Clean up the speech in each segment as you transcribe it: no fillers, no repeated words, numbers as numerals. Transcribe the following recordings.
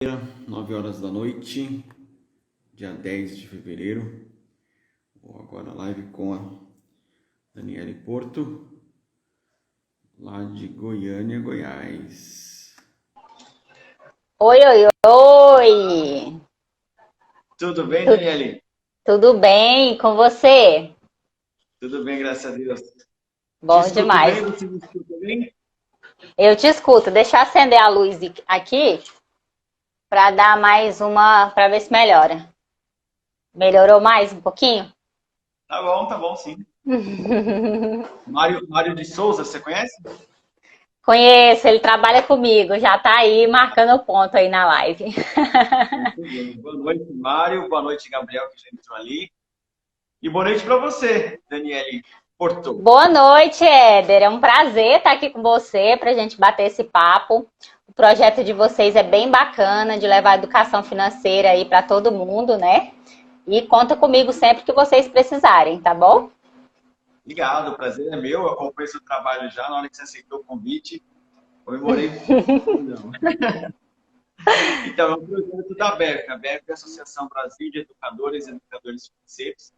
9 horas da noite, dia 10 de fevereiro. Vou agora live com a Daniele Porto, lá de Goiânia, Goiás. Oi, oi, oi! Tudo bem, Daniele? Tudo bem com você? Tudo bem, graças a Deus. Te Bom escuto demais. bem? Você me escuta bem? Eu te escuto. Deixa eu acender a luz aqui para dar mais uma, para ver se melhora. Melhorou mais um pouquinho? Tá bom, sim. Mário de Souza, você conhece? Conheço, ele trabalha comigo, já tá aí marcando o ponto aí na live. Muito bem. Boa noite, Mário. Boa noite, Gabriel, que já entrou ali. E boa noite para você, Daniele Porto. Boa noite, Éder. É um prazer estar aqui com você para a gente bater esse papo. O projeto de vocês é bem bacana, de levar educação financeira aí para todo mundo, né? E conta comigo sempre que vocês precisarem, tá bom? Obrigado, o prazer é meu. Eu acompanhei seu trabalho já na hora que você aceitou o convite. Comemorei. Não. Então, é um projeto da BEF. A BEF é a Associação Brasil de Educadores e Educadores Financeiros.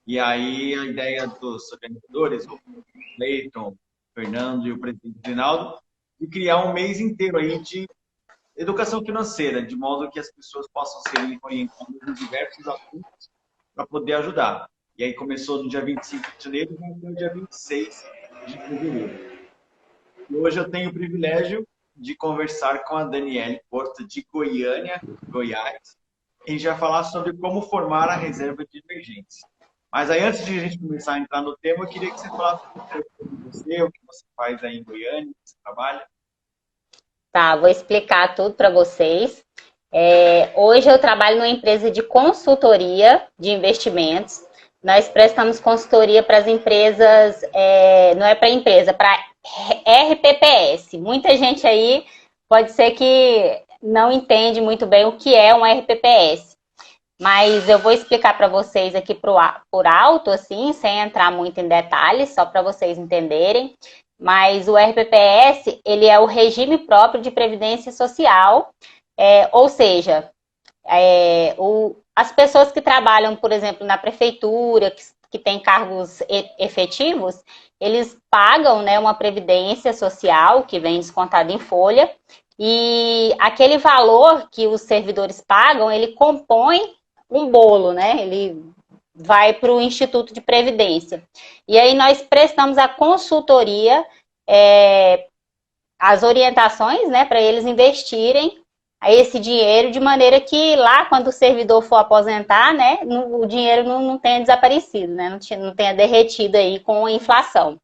E aí, a ideia dos organizadores, o Cleiton, o Fernando e o presidente Rinaldo, de criar um mês inteiro aí de educação financeira, de modo que as pessoas possam ser orientadas em diversos assuntos para poder ajudar. E aí começou no dia 25 de janeiro e vai até o dia 26 de fevereiro. E hoje eu tenho o privilégio de conversar com a Daniele Porto, de Goiânia, Goiás. A gente vai falar sobre como formar a reserva de emergência. Mas aí, antes de a gente começar a entrar no tema, eu queria que você falasse um pouco sobre você, o que você faz aí em Goiânia, o que você trabalha. Tá, vou explicar tudo para vocês. Hoje eu trabalho numa empresa de consultoria de investimentos. Nós prestamos consultoria para as empresas, não é para empresa, para RPPS. Muita gente aí pode ser que não entende muito bem o que é um RPPS. Mas eu vou explicar para vocês aqui por alto, assim, sem entrar muito em detalhes, só para vocês entenderem. Mas o RPPS, ele é o regime próprio de previdência social, ou seja, as pessoas que trabalham, por exemplo, na prefeitura, que têm cargos efetivos, eles pagam, né, uma previdência social que vem descontada em folha, e aquele valor que os servidores pagam, ele compõe um bolo, né? Ele vai para o Instituto de Previdência. E aí nós prestamos a consultoria, as orientações, né, para eles investirem esse dinheiro de maneira que lá, quando o servidor for aposentar, né, o dinheiro não tenha desaparecido, né, não tenha derretido aí com a inflação.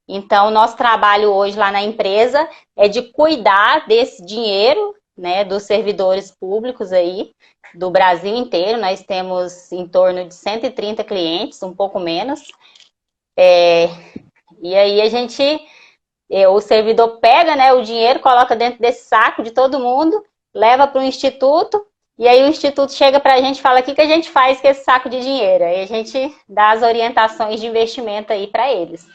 Então, nosso trabalho hoje lá na empresa é de cuidar desse dinheiro, né, dos servidores públicos aí, do Brasil inteiro. Nós temos em torno de 130 clientes, um pouco menos. E aí o servidor pega, né, o dinheiro, coloca dentro desse saco de todo mundo, leva para o instituto, e aí o instituto chega para a gente e fala o que a gente faz com esse saco de dinheiro. Aí a gente dá as orientações de investimento aí para eles.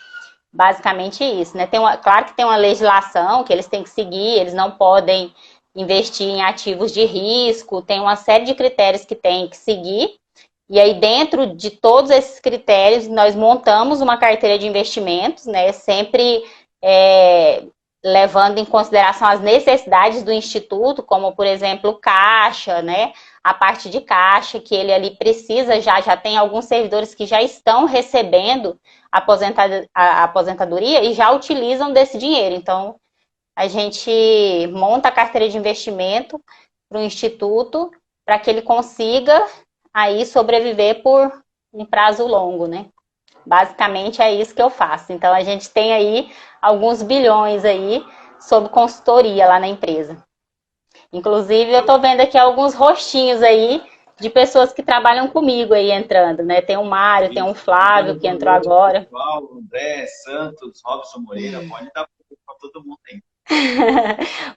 Basicamente isso, né? Claro que tem uma legislação que eles têm que seguir, eles não podem investir em ativos de risco, tem uma série de critérios que tem que seguir, e aí dentro de todos esses critérios nós montamos uma carteira de investimentos, né? Sempre levando em consideração as necessidades do instituto, como por exemplo caixa, né? A parte de caixa que ele ali precisa já tem alguns servidores que já estão recebendo a aposentadoria e já utilizam desse dinheiro. Então, a gente monta a carteira de investimento para o instituto para que ele consiga aí sobreviver por um prazo longo, né? Basicamente é isso que eu faço. Então, a gente tem aí alguns bilhões aí sob consultoria lá na empresa. Inclusive, eu estou vendo aqui alguns rostinhos aí de pessoas que trabalham comigo aí entrando, né? Tem o Mário, tem o Flávio que entrou agora. Pessoal, André, Santos, Robson Moreira, pode dar para todo mundo aí.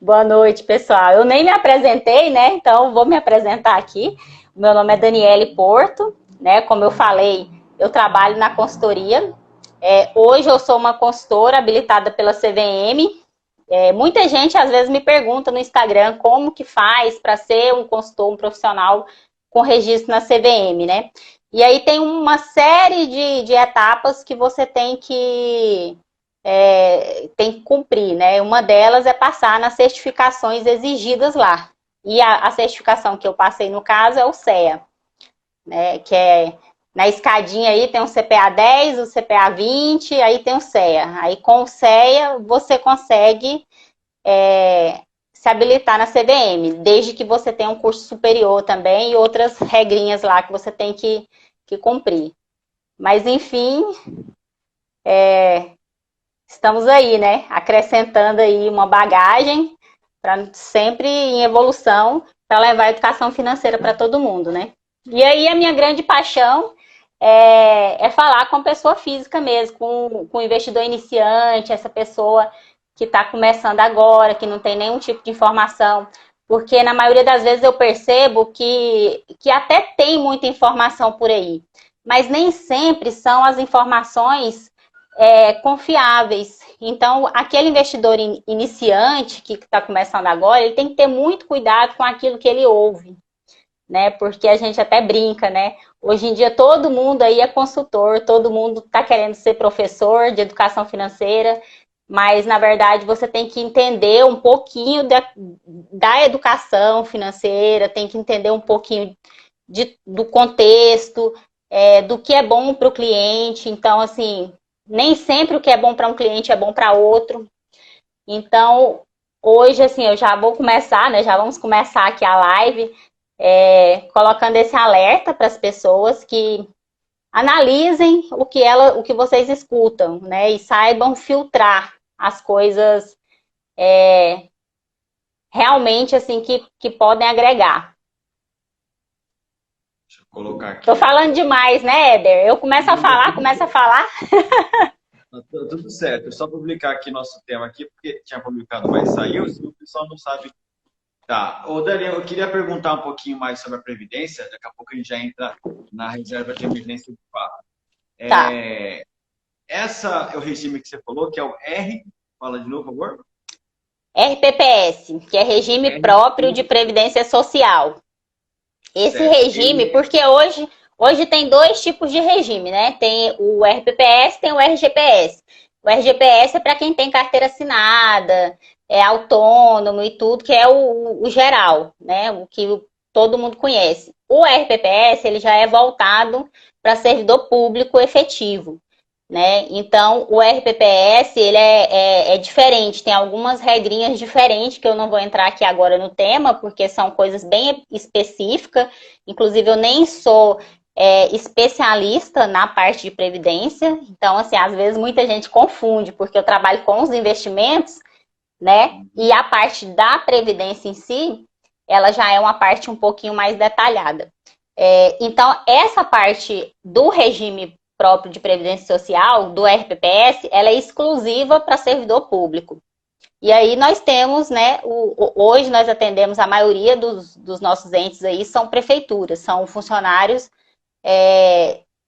Boa noite, pessoal. Eu nem me apresentei, né? Então, vou me apresentar aqui. O meu nome é Daniele Porto, né? Como eu falei, eu trabalho na consultoria. Hoje eu sou uma consultora habilitada pela CVM. Muita gente às vezes me pergunta no Instagram como que faz para ser um consultor, um profissional com registro na CVM, né? E aí tem uma série de etapas que você tem que cumprir, né? Uma delas é passar nas certificações exigidas lá. E a certificação que eu passei no caso é o CEA, né? Que é na escadinha aí tem o CPA 10, o CPA 20, aí tem o CEA. Aí com o CEA você consegue se habilitar na CVM, desde que você tenha um curso superior também e outras regrinhas lá que você tem que cumprir. Mas, enfim, estamos aí, né? Acrescentando aí uma bagagem para sempre em evolução para levar a educação financeira para todo mundo, né? E aí a minha grande paixão é falar com a pessoa física mesmo, com o investidor iniciante, essa pessoa que está começando agora, que não tem nenhum tipo de informação, porque na maioria das vezes eu percebo que até tem muita informação por aí, mas nem sempre são as informações confiáveis. Então, aquele investidor iniciante que está começando agora, ele tem que ter muito cuidado com aquilo que ele ouve, né? Porque a gente até brinca, né? Hoje em dia todo mundo aí é consultor, todo mundo está querendo ser professor de educação financeira, mas na verdade você tem que entender um pouquinho da educação financeira, tem que entender um pouquinho do contexto, do que é bom para o cliente. Então, assim, nem sempre o que é bom para um cliente é bom para outro. Então, hoje, assim, eu já vou começar, né? Já vamos começar aqui a live, colocando esse alerta para as pessoas que analisem o que vocês escutam, né? E saibam filtrar as coisas realmente, assim, que podem agregar. Deixa eu colocar aqui. Tô falando demais, né, Éder? Eu começo a falar. Tá tudo certo. Só publicar aqui nosso tema aqui, porque tinha publicado, mas saiu, se o pessoal não sabe. Tá. Ô, Daniel, eu queria perguntar um pouquinho mais sobre a Previdência. Daqui a pouco a gente já entra na reserva de emergência de fato. Tá. Essa é o regime que você falou, que é o R. Fala de novo, por favor. RPPS, que é Regime Próprio de Previdência Social. Esse Certo. regime, porque hoje tem dois tipos de regime, né? Tem o RPPS, tem o RGPS. O RGPS é para quem tem carteira assinada, é autônomo e tudo, que é o geral, né? O que todo mundo conhece. O RPPS, ele já é voltado para servidor público efetivo, né? Então, o RPPS, ele é diferente, tem algumas regrinhas diferentes que eu não vou entrar aqui agora no tema, porque são coisas bem específicas. Inclusive, eu nem sou especialista na parte de previdência. Então, assim, às vezes muita gente confunde, porque eu trabalho com os investimentos, né? E a parte da previdência em si, ela já é uma parte um pouquinho mais detalhada. Então, essa parte do regime próprio de previdência social, do RPPS, ela é exclusiva para servidor público. E aí nós temos, né, hoje nós atendemos a maioria dos nossos entes aí, são prefeituras, são funcionários,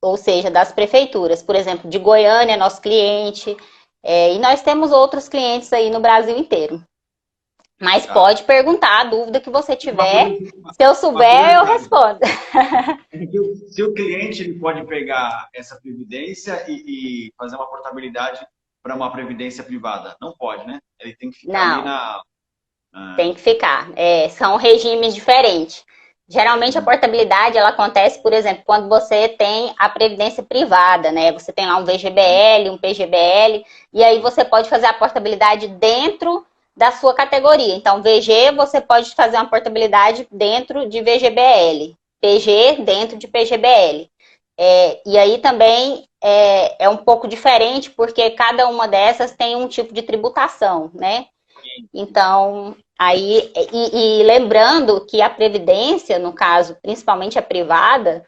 ou seja, das prefeituras. Por exemplo, de Goiânia, nosso cliente, e nós temos outros clientes aí no Brasil inteiro. Mas pode perguntar a dúvida que você tiver. Se eu souber, eu respondo. Se o cliente ele pode pegar essa previdência e fazer uma portabilidade para uma previdência privada, não pode, né? Ele tem que ficar ali na... Tem que ficar. São regimes diferentes. Geralmente a portabilidade ela acontece, por exemplo, quando você tem a previdência privada, né? Você tem lá um VGBL, um PGBL, e aí você pode fazer a portabilidade dentro da sua categoria. Então, VG, você pode fazer uma portabilidade dentro de VGBL. PG, dentro de PGBL. E aí também é um pouco diferente, porque cada uma dessas tem um tipo de tributação, né? Então, aí... E lembrando que a previdência, no caso, principalmente a privada,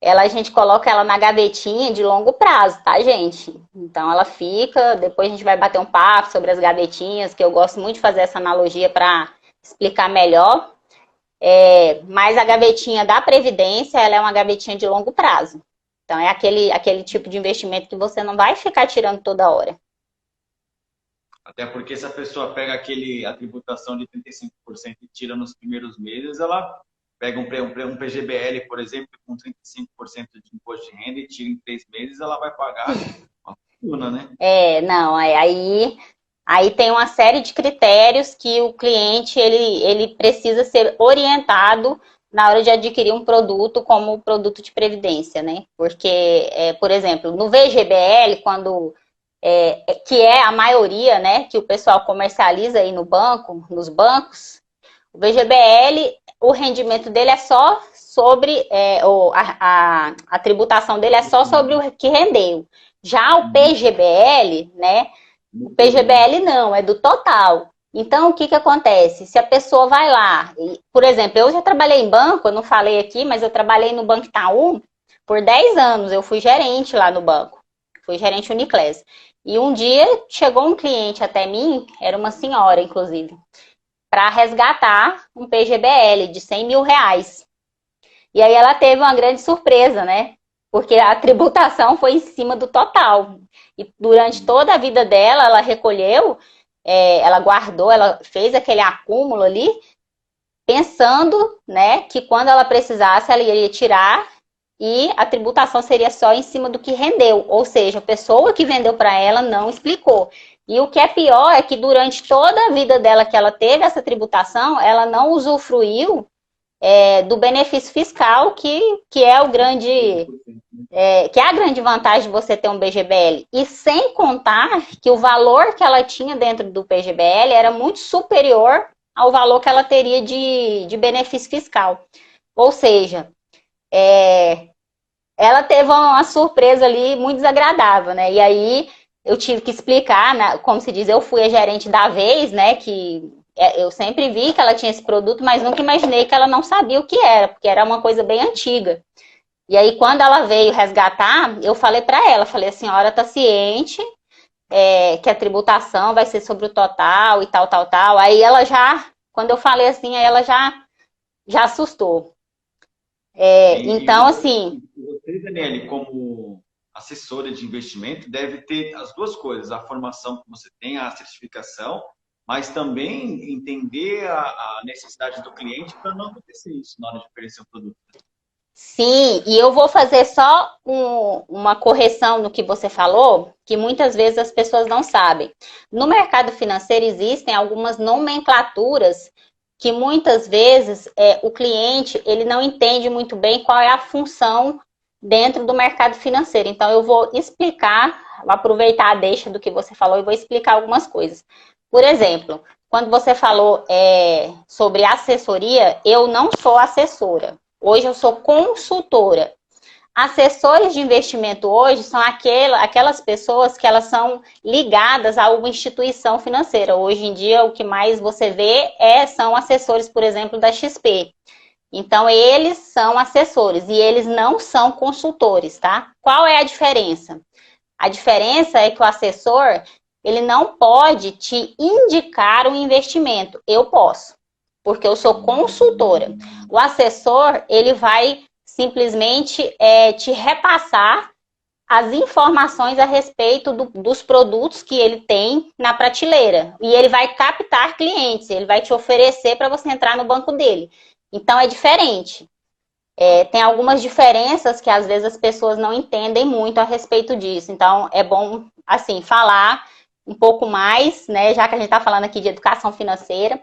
a gente coloca ela na gavetinha de longo prazo, tá, gente? Então, ela fica... Depois a gente vai bater um papo sobre as gavetinhas, que eu gosto muito de fazer essa analogia para explicar melhor. Mas a gavetinha da Previdência, ela é uma gavetinha de longo prazo. Então, é aquele tipo de investimento que você não vai ficar tirando toda hora. Até porque se a pessoa pega a tributação de 35% e tira nos primeiros meses, ela pega um PGBL, por exemplo, com 35% de imposto de renda e tira em 3 meses, ela vai pagar uma fortuna, né? Não, aí tem uma série de critérios que o cliente ele precisa ser orientado na hora de adquirir um produto como produto de previdência, né? Porque, por exemplo, no VGBL, que é a maioria, né, que o pessoal comercializa aí no banco, nos bancos, o VGBL, o rendimento dele é só sobre, a tributação dele é só sobre o que rendeu. Já o PGBL, né, o PGBL não, é do total. Então, o que acontece? Se a pessoa vai lá, por exemplo, eu já trabalhei em banco, eu não falei aqui, mas eu trabalhei no Banco Itaú por 10 anos, eu fui gerente lá no banco, fui gerente Uniclass. E um dia chegou um cliente até mim, era uma senhora, inclusive, para resgatar um PGBL de 100 mil reais. E aí ela teve uma grande surpresa, né? Porque a tributação foi em cima do total. E durante toda a vida dela, ela recolheu, ela guardou, ela fez aquele acúmulo ali, pensando, né, que quando ela precisasse, ela iria tirar e a tributação seria só em cima do que rendeu. Ou seja, a pessoa que vendeu para ela não explicou. E o que é pior é que durante toda a vida dela que ela teve essa tributação, ela não usufruiu do benefício fiscal, que é o grande... que é a grande vantagem de você ter um BGBL. E sem contar que o valor que ela tinha dentro do PGBL era muito superior ao valor que ela teria de benefício fiscal. Ou seja, ela teve uma surpresa ali muito desagradável, né? E aí eu tive que explicar, né, como se diz, eu fui a gerente da vez, né? Que eu sempre vi que ela tinha esse produto, mas nunca imaginei que ela não sabia o que era, porque era uma coisa bem antiga. E aí, quando ela veio resgatar, eu falei para ela, falei, a senhora está ciente que a tributação vai ser sobre o total e tal, tal, tal. Aí ela já, quando eu falei assim, aí ela já assustou. Então, assim... Você, Daniele, como assessora de investimento, deve ter as duas coisas, a formação que você tem, a certificação, mas também entender a necessidade do cliente para não acontecer isso na hora de oferecer o produto. Sim, e eu vou fazer só uma correção no que você falou, que muitas vezes as pessoas não sabem. No mercado financeiro existem algumas nomenclaturas que muitas vezes o cliente ele não entende muito bem qual é a função dentro do mercado financeiro. Então eu vou explicar, vou aproveitar a deixa do que você falou e vou explicar algumas coisas. Por exemplo, quando você falou sobre assessoria, eu não sou assessora. Hoje eu sou consultora. Assessores de investimento hoje são aquelas pessoas que elas são ligadas a uma instituição financeira. Hoje em dia, o que mais você vê são assessores, por exemplo, da XP. Então, eles são assessores e eles não são consultores, tá? Qual é a diferença? A diferença é que o assessor, ele não pode te indicar um investimento. Eu posso, porque eu sou consultora. O assessor, ele vai simplesmente te repassar as informações a respeito dos produtos que ele tem na prateleira. E ele vai captar clientes, ele vai te oferecer para você entrar no banco dele. Então, é diferente. Tem algumas diferenças que, às vezes, as pessoas não entendem muito a respeito disso. Então, é bom, assim, falar um pouco mais, né, já que a gente está falando aqui de educação financeira,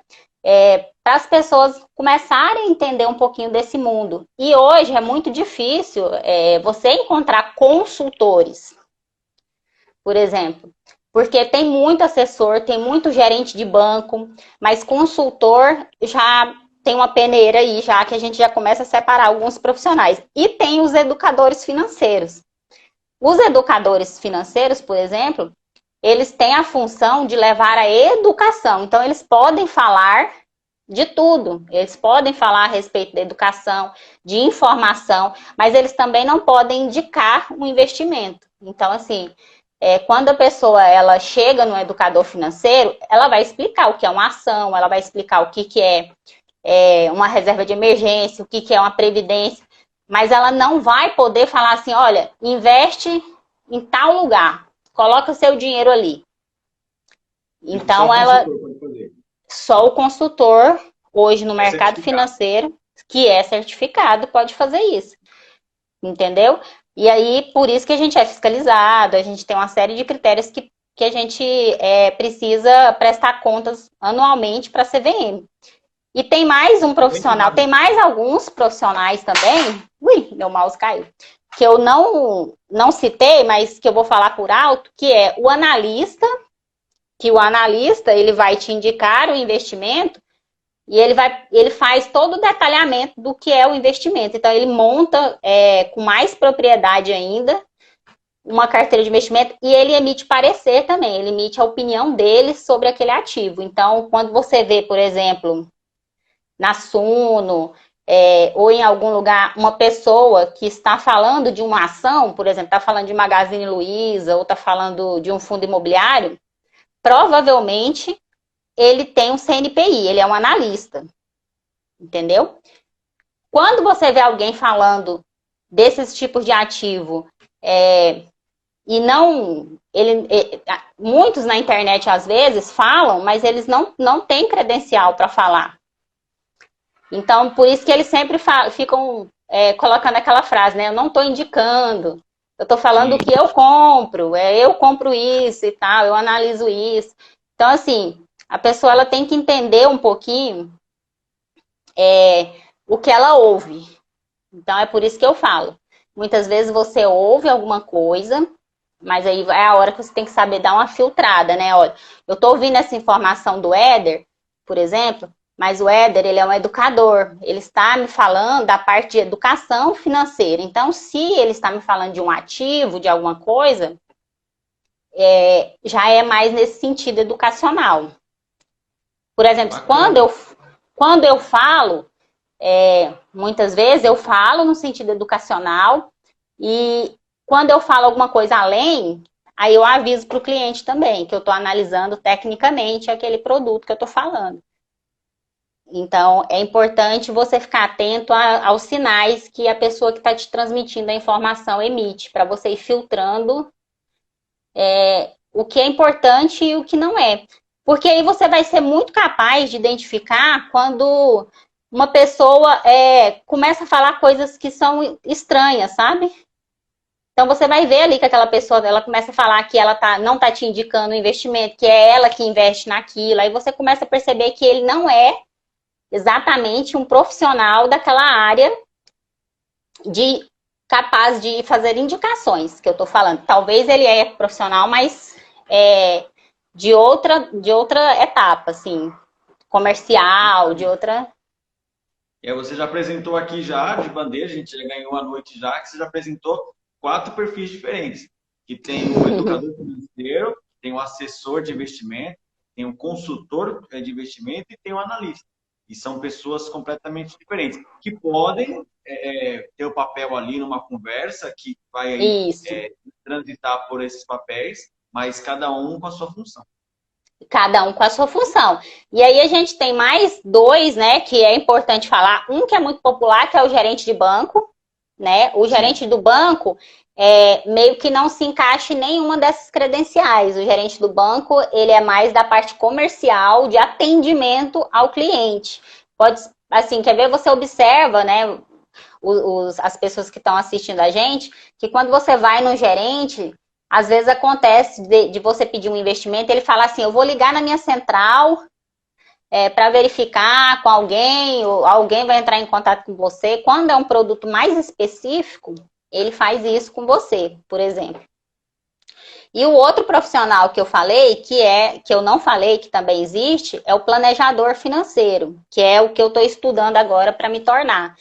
para as pessoas começarem a entender um pouquinho desse mundo. E hoje é muito difícil você encontrar consultores, por exemplo, porque tem muito assessor, tem muito gerente de banco, mas consultor já tem uma peneira aí, já que a gente já começa a separar alguns profissionais. E tem os educadores financeiros. Os educadores financeiros, por exemplo, eles têm a função de levar a educação. Então, eles podem falar de tudo. Eles podem falar a respeito da educação, de informação, mas eles também não podem indicar um investimento. Então, assim, quando a pessoa ela chega no educador financeiro, ela vai explicar o que é uma ação, ela vai explicar o que é uma reserva de emergência, o que é uma previdência, mas ela não vai poder falar assim, olha, investe em tal lugar, coloca seu dinheiro ali. Então, ela só o consultor, hoje no mercado financeiro, que é certificado, pode fazer isso. Entendeu? E aí, por isso que a gente é fiscalizado, a gente tem uma série de critérios que a gente precisa prestar contas anualmente para a CVM. E tem mais um profissional, tem mais alguns profissionais também, meu mouse caiu, que eu não citei, mas que eu vou falar por alto, que é o analista, que o analista ele vai te indicar o investimento e ele faz todo o detalhamento do que é o investimento. Então, ele monta com mais propriedade ainda uma carteira de investimento e ele emite parecer também, ele emite a opinião dele sobre aquele ativo. Então, quando você vê, por exemplo, na Suno, ou em algum lugar, uma pessoa que está falando de uma ação, por exemplo, está falando de Magazine Luiza ou está falando de um fundo imobiliário, provavelmente ele tem um CNPI, ele é um analista, entendeu? Quando você vê alguém falando desses tipos de ativo, e não, muitos na internet às vezes falam, mas eles não têm credencial para falar. Então, por isso que eles sempre ficam colocando aquela frase, né? Eu não estou indicando, eu estou falando o que eu compro isso e tal, eu analiso isso. Então, assim, a pessoa ela tem que entender um pouquinho o que ela ouve. Então, é por isso que eu falo. Muitas vezes você ouve alguma coisa, mas aí é a hora que você tem que saber dar uma filtrada, né? Olha, eu estou ouvindo essa informação do Éder, por exemplo, mas o Éder, ele é um educador. Ele está me falando da parte de educação financeira. Então, se ele está me falando de um ativo, de alguma coisa, já é mais nesse sentido educacional. Por exemplo, quando eu falo, muitas vezes eu falo no sentido educacional e quando eu falo alguma coisa além, aí eu aviso para o cliente também, que eu estou analisando tecnicamente aquele produto que eu estou falando. Então, é importante você ficar atento aos sinais que a pessoa que está te transmitindo a informação emite, para você ir filtrando o que é importante e o que não é. Porque aí você vai ser muito capaz de identificar quando uma pessoa começa a falar coisas que são estranhas, sabe? Então, você vai ver ali que aquela pessoa, ela começa a falar que ela não está te indicando o investimento, que é ela que investe naquilo. Aí você começa a perceber que ele não é exatamente um profissional daquela área capaz de fazer indicações, que eu estou falando. Talvez ele é profissional, mas de outra etapa, assim, comercial, de outra... Você já apresentou aqui já, de bandeja, a gente já ganhou a noite já, que você já apresentou 4 perfis diferentes. Que tem o educador financeiro, tem o assessor de investimento, tem o consultor de investimento e tem o analista. E são pessoas completamente diferentes, que podem ter o papel ali numa conversa, que vai transitar por esses papéis, mas cada um com a sua função. Cada um com a sua função. E aí a gente tem mais 2, né, que é importante falar. Um que é muito popular, que é o gerente de banco, né? O gerente do banco meio que não se encaixa em nenhuma dessas credenciais. O gerente do banco, ele é mais da parte comercial, de atendimento ao cliente. Pode, assim, quer ver? Você observa, né, as pessoas que estão assistindo a gente, que quando você vai no gerente, às vezes acontece de você pedir um investimento, ele fala assim, eu vou ligar na minha central para verificar com alguém, ou alguém vai entrar em contato com você. Quando é um produto mais específico, ele faz isso com você, por exemplo. E o outro profissional que eu falei, que eu não falei, que também existe, é o planejador financeiro, que é o que eu estou estudando agora para me tornar.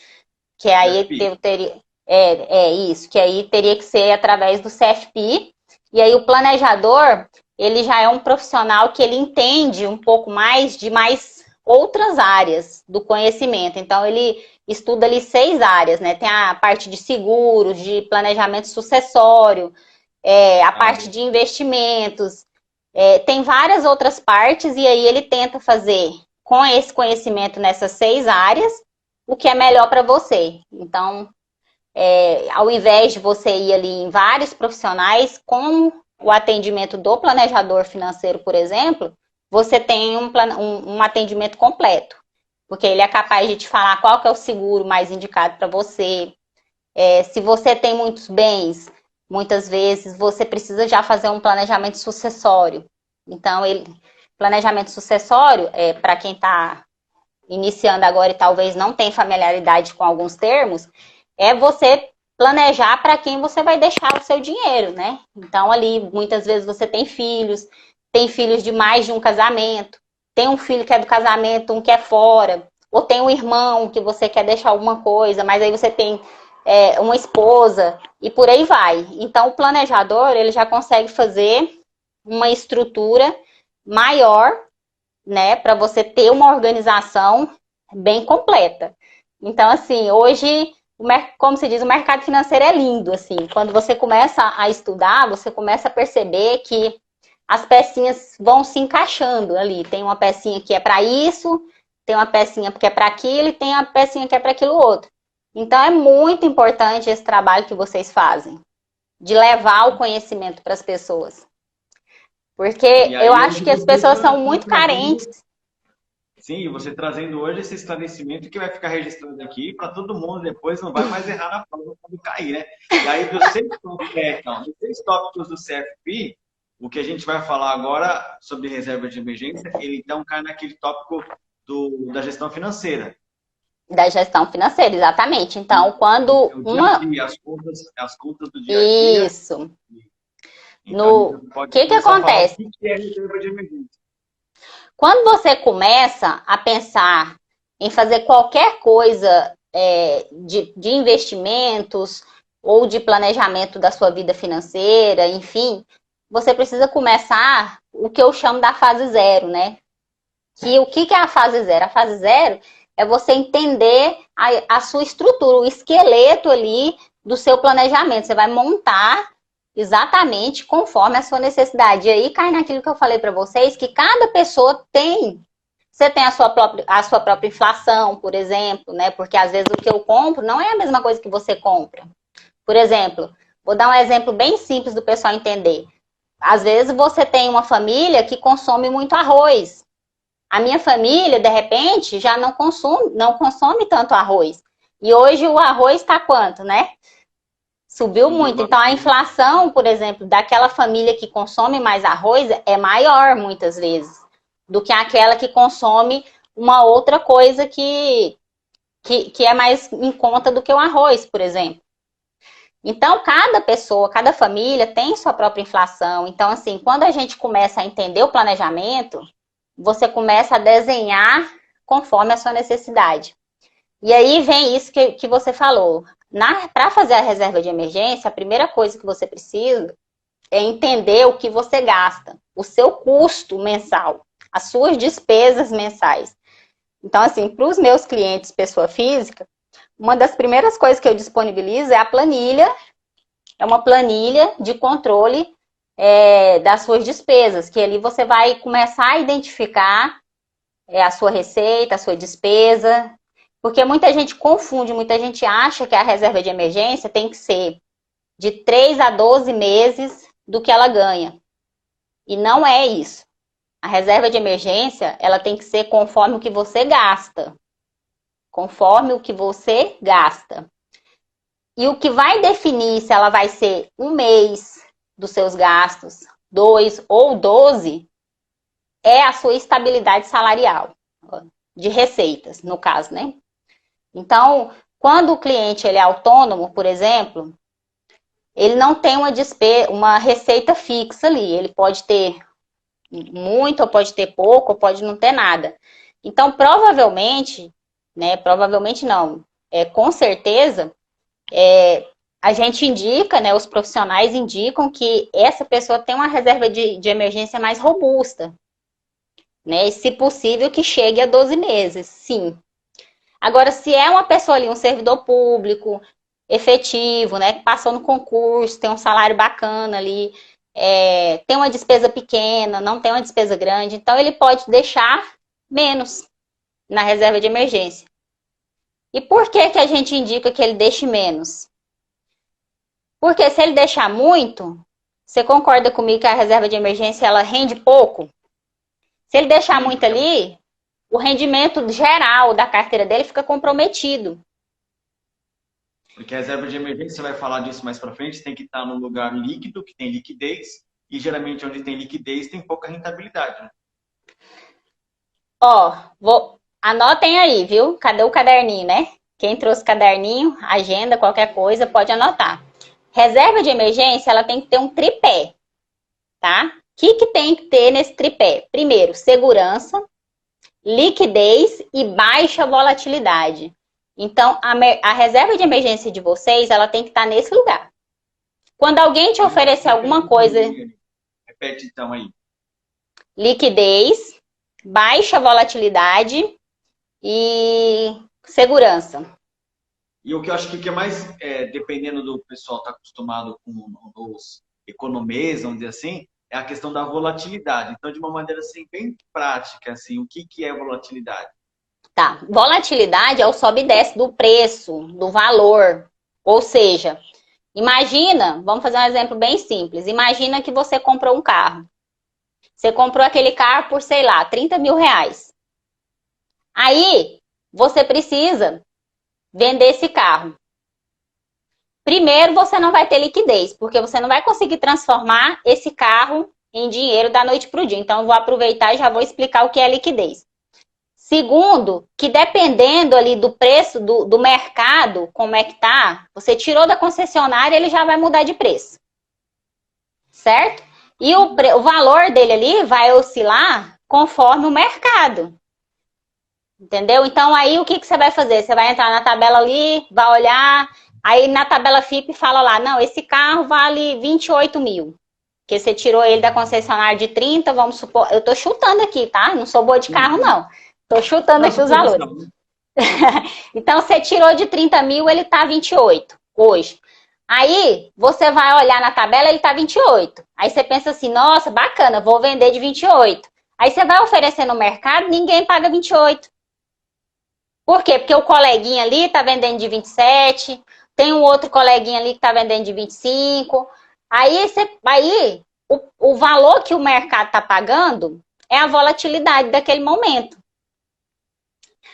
Que aí eu teria... isso, que aí teria que ser através do CFP. E aí o planejador, ele já é um profissional que ele entende um pouco mais de mais outras áreas do conhecimento. Então, ele estuda ali 6 áreas, né? Tem a parte de seguros, de planejamento sucessório, a parte de investimentos, tem várias outras partes, e aí ele tenta fazer, com esse conhecimento nessas 6 áreas, o que é melhor para você. Então, ao invés de você ir ali em vários profissionais, com o atendimento do planejador financeiro, por exemplo, você tem um atendimento completo. Porque ele é capaz de te falar qual que é o seguro mais indicado para você. Se você tem muitos bens, muitas vezes você precisa já fazer um planejamento sucessório. Então, planejamento sucessório, para quem está iniciando agora e talvez não tenha familiaridade com alguns termos, é você planejar para quem você vai deixar o seu dinheiro, né? Então, ali, muitas vezes você tem filhos de mais de um casamento, tem um filho que é do casamento, um que é fora, ou tem um irmão que você quer deixar alguma coisa, mas aí você tem uma esposa, e por aí vai. Então, o planejador, ele já consegue fazer uma estrutura maior, né, para você ter uma organização bem completa. Então, assim, hoje, como se diz, o mercado financeiro é lindo, assim. Quando você começa a estudar, você começa a perceber que as pecinhas vão se encaixando ali. Tem uma pecinha que é para isso, tem uma pecinha que é para aquilo e tem uma pecinha que é para aquilo outro. Então, é muito importante esse trabalho que vocês fazem, de levar o conhecimento para as pessoas. Porque eu acho que as pessoas são muito carentes. Sim, você trazendo hoje esse esclarecimento que vai ficar registrado aqui para todo mundo depois, não vai mais errar na prova quando cair, né? E aí, dos 6 tópicos do CFP, o que a gente vai falar agora sobre reserva de emergência, ele então cai naquele tópico da gestão financeira. Da gestão financeira, exatamente. Então, quando as contas do dia a dia. Isso. Então, o que acontece? O que é reserva de emergência? Quando você começa a pensar em fazer qualquer coisa de investimentos ou de planejamento da sua vida financeira, enfim, você precisa começar o que eu chamo da fase zero, né? O que é a fase zero? A fase zero é você entender a sua estrutura, o esqueleto ali do seu planejamento. Você vai montar exatamente conforme a sua necessidade. E aí cai naquilo que eu falei para vocês, que cada pessoa tem. Você tem a sua própria inflação, por exemplo, né? Porque às vezes o que eu compro não é a mesma coisa que você compra. Por exemplo, vou dar um exemplo bem simples do pessoal entender. Às vezes você tem uma família que consome muito arroz. A minha família, de repente, já não consome tanto arroz. E hoje o arroz está quanto, né? Subiu muito. Então, a inflação, por exemplo, daquela família que consome mais arroz é maior, muitas vezes, do que aquela que consome uma outra coisa que é mais em conta do que o arroz, por exemplo. Então, cada pessoa, cada família tem sua própria inflação. Então, assim, quando a gente começa a entender o planejamento, você começa a desenhar conforme a sua necessidade. E aí vem isso que você falou. Para fazer a reserva de emergência, a primeira coisa que você precisa é entender o que você gasta, o seu custo mensal, as suas despesas mensais. Então, assim, para os meus clientes, pessoa física, uma das primeiras coisas que eu disponibilizo é a planilha, é uma planilha de controle das suas despesas, que ali você vai começar a identificar a sua receita, a sua despesa, porque muita gente confunde, muita gente acha que a reserva de emergência tem que ser de 3 a 12 meses do que ela ganha. E não é isso. A reserva de emergência, ela tem que ser conforme o que você gasta. Conforme o que você gasta. E o que vai definir se ela vai ser um mês dos seus gastos, 2 ou 12, é a sua estabilidade salarial, de receitas, no caso, né? Então, quando o cliente ele é autônomo, por exemplo, ele não tem uma receita fixa ali. Ele pode ter muito, ou pode ter pouco, ou pode não ter nada. Então, provavelmente, né? Provavelmente não. Com certeza, a gente indica, né? Os profissionais indicam que essa pessoa tem uma reserva de emergência mais robusta, né? E, se possível, que chegue a 12 meses, sim. Agora, se é uma pessoa ali, um servidor público, efetivo, né, que passou no concurso, tem um salário bacana ali, tem uma despesa pequena, não tem uma despesa grande, então ele pode deixar menos na reserva de emergência. E por que a gente indica que ele deixe menos? Porque se ele deixar muito, você concorda comigo que a reserva de emergência ela rende pouco? Se ele deixar muito ali, o rendimento geral da carteira dele fica comprometido. Porque a reserva de emergência, você vai falar disso mais para frente, tem que estar num lugar líquido, que tem liquidez, e geralmente onde tem liquidez tem pouca rentabilidade, né? Anotem aí, viu? Cadê o caderninho, né? Quem trouxe caderninho, agenda, qualquer coisa, pode anotar. Reserva de emergência, ela tem que ter um tripé, tá? O que tem que ter nesse tripé? Primeiro, segurança, liquidez e baixa volatilidade. Então, a reserva de emergência de vocês, ela tem que estar nesse lugar. Quando alguém te oferecer alguma coisa... Repete então aí. Liquidez, baixa volatilidade e segurança. E o que eu acho que é mais, dependendo do pessoal estar acostumado com os economês, vamos dizer assim, é a questão da volatilidade. Então, de uma maneira assim, bem prática, assim, o que é volatilidade? Tá, volatilidade é o sobe e desce do preço, do valor. Ou seja, imagina, vamos fazer um exemplo bem simples. Imagina que você comprou um carro. Você comprou aquele carro por, sei lá, 30 mil reais. Aí, você precisa vender esse carro. Primeiro, você não vai ter liquidez, porque você não vai conseguir transformar esse carro em dinheiro da noite para o dia. Então, eu vou aproveitar e já vou explicar o que é liquidez. Segundo, que dependendo ali do preço do mercado, como é que tá, você tirou da concessionária, ele já vai mudar de preço. Certo? E o valor dele ali vai oscilar conforme o mercado. Entendeu? Então, aí o que você vai fazer? Você vai entrar na tabela ali, vai olhar, aí na tabela FIP fala lá, não, esse carro vale 28 mil. Porque você tirou ele da concessionária de 30, vamos supor, eu tô chutando aqui, tá? Não sou boa de carro, não. Tô chutando aqui os valores. Então, você tirou de 30 mil, ele tá 28 hoje. Aí, você vai olhar na tabela, ele tá 28. Aí você pensa assim, nossa, bacana, vou vender de 28. Aí você vai oferecer no mercado, ninguém paga 28. Por quê? Porque o coleguinha ali tá vendendo de 27, tem um outro coleguinha ali que tá vendendo de 25. Aí o valor que o mercado tá pagando é a volatilidade daquele momento.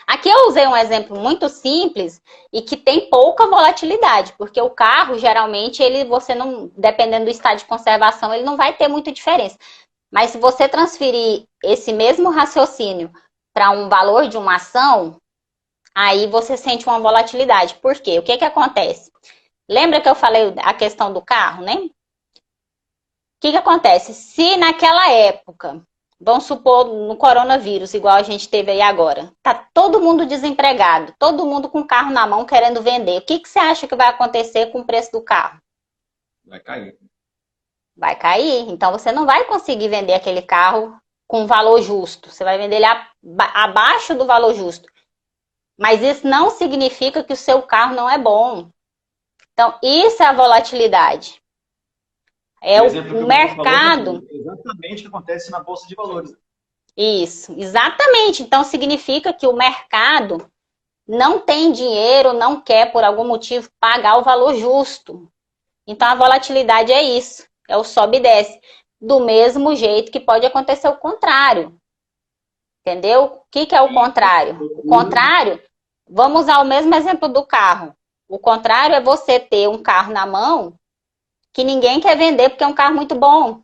Aqui eu usei um exemplo muito simples e que tem pouca volatilidade, porque o carro, geralmente, você não, dependendo do estado de conservação, ele não vai ter muita diferença. Mas se você transferir esse mesmo raciocínio para um valor de uma ação, aí você sente uma volatilidade. Por quê? O que acontece? Lembra que eu falei a questão do carro, né? O que acontece? Se naquela época, vamos supor no coronavírus, igual a gente teve aí agora, tá todo mundo desempregado, todo mundo com o carro na mão querendo vender. O que você acha que vai acontecer com o preço do carro? Vai cair. Vai cair. Então você não vai conseguir vender aquele carro com valor justo. Você vai vender ele abaixo do valor justo. Mas isso não significa que o seu carro não é bom. Então, isso é a volatilidade. É o mercado. Exatamente o que acontece na Bolsa de Valores. Isso, exatamente. Então, significa que o mercado não tem dinheiro, não quer, por algum motivo, pagar o valor justo. Então, a volatilidade é isso. É o sobe e desce. Do mesmo jeito que pode acontecer o contrário. Entendeu? O que é o contrário? O contrário, vamos usar o mesmo exemplo do carro. O contrário é você ter um carro na mão que ninguém quer vender porque é um carro muito bom.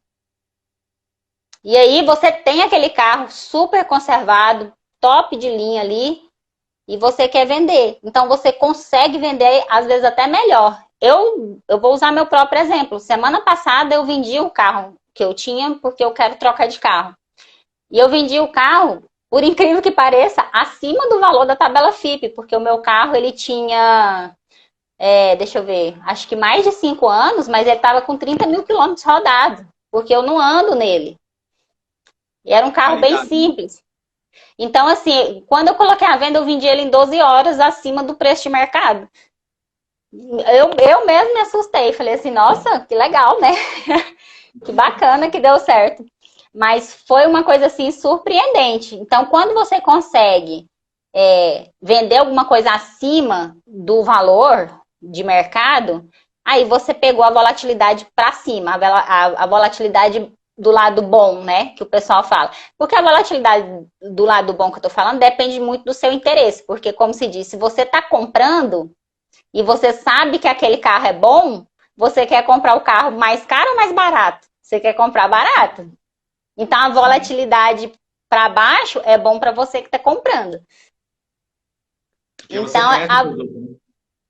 E aí você tem aquele carro super conservado, top de linha ali, e você quer vender. Então você consegue vender, às vezes, até melhor. Eu vou usar meu próprio exemplo. Semana passada eu vendi o carro que eu tinha porque eu quero trocar de carro. E eu vendi o carro, por incrível que pareça, acima do valor da tabela FIP, porque o meu carro, ele tinha, deixa eu ver, acho que mais de 5 anos, mas ele estava com 30 mil quilômetros rodados, porque eu não ando nele. E era um carro bem simples. Então, assim, quando eu coloquei a venda, eu vendi ele em 12 horas acima do preço de mercado. Eu mesmo me assustei, falei assim, nossa, que legal, né? Que bacana que deu certo. Mas foi uma coisa assim surpreendente. Então, quando você consegue vender alguma coisa acima do valor de mercado, aí você pegou a volatilidade para cima. A volatilidade do lado bom, né? Que o pessoal fala. Porque a volatilidade do lado bom que eu tô falando depende muito do seu interesse. Porque, como se diz, se você tá comprando e você sabe que aquele carro é bom, você quer comprar o carro mais caro ou mais barato? Você quer comprar barato. Então, a volatilidade para baixo é bom para você que está comprando. Porque você conhece o produto, né?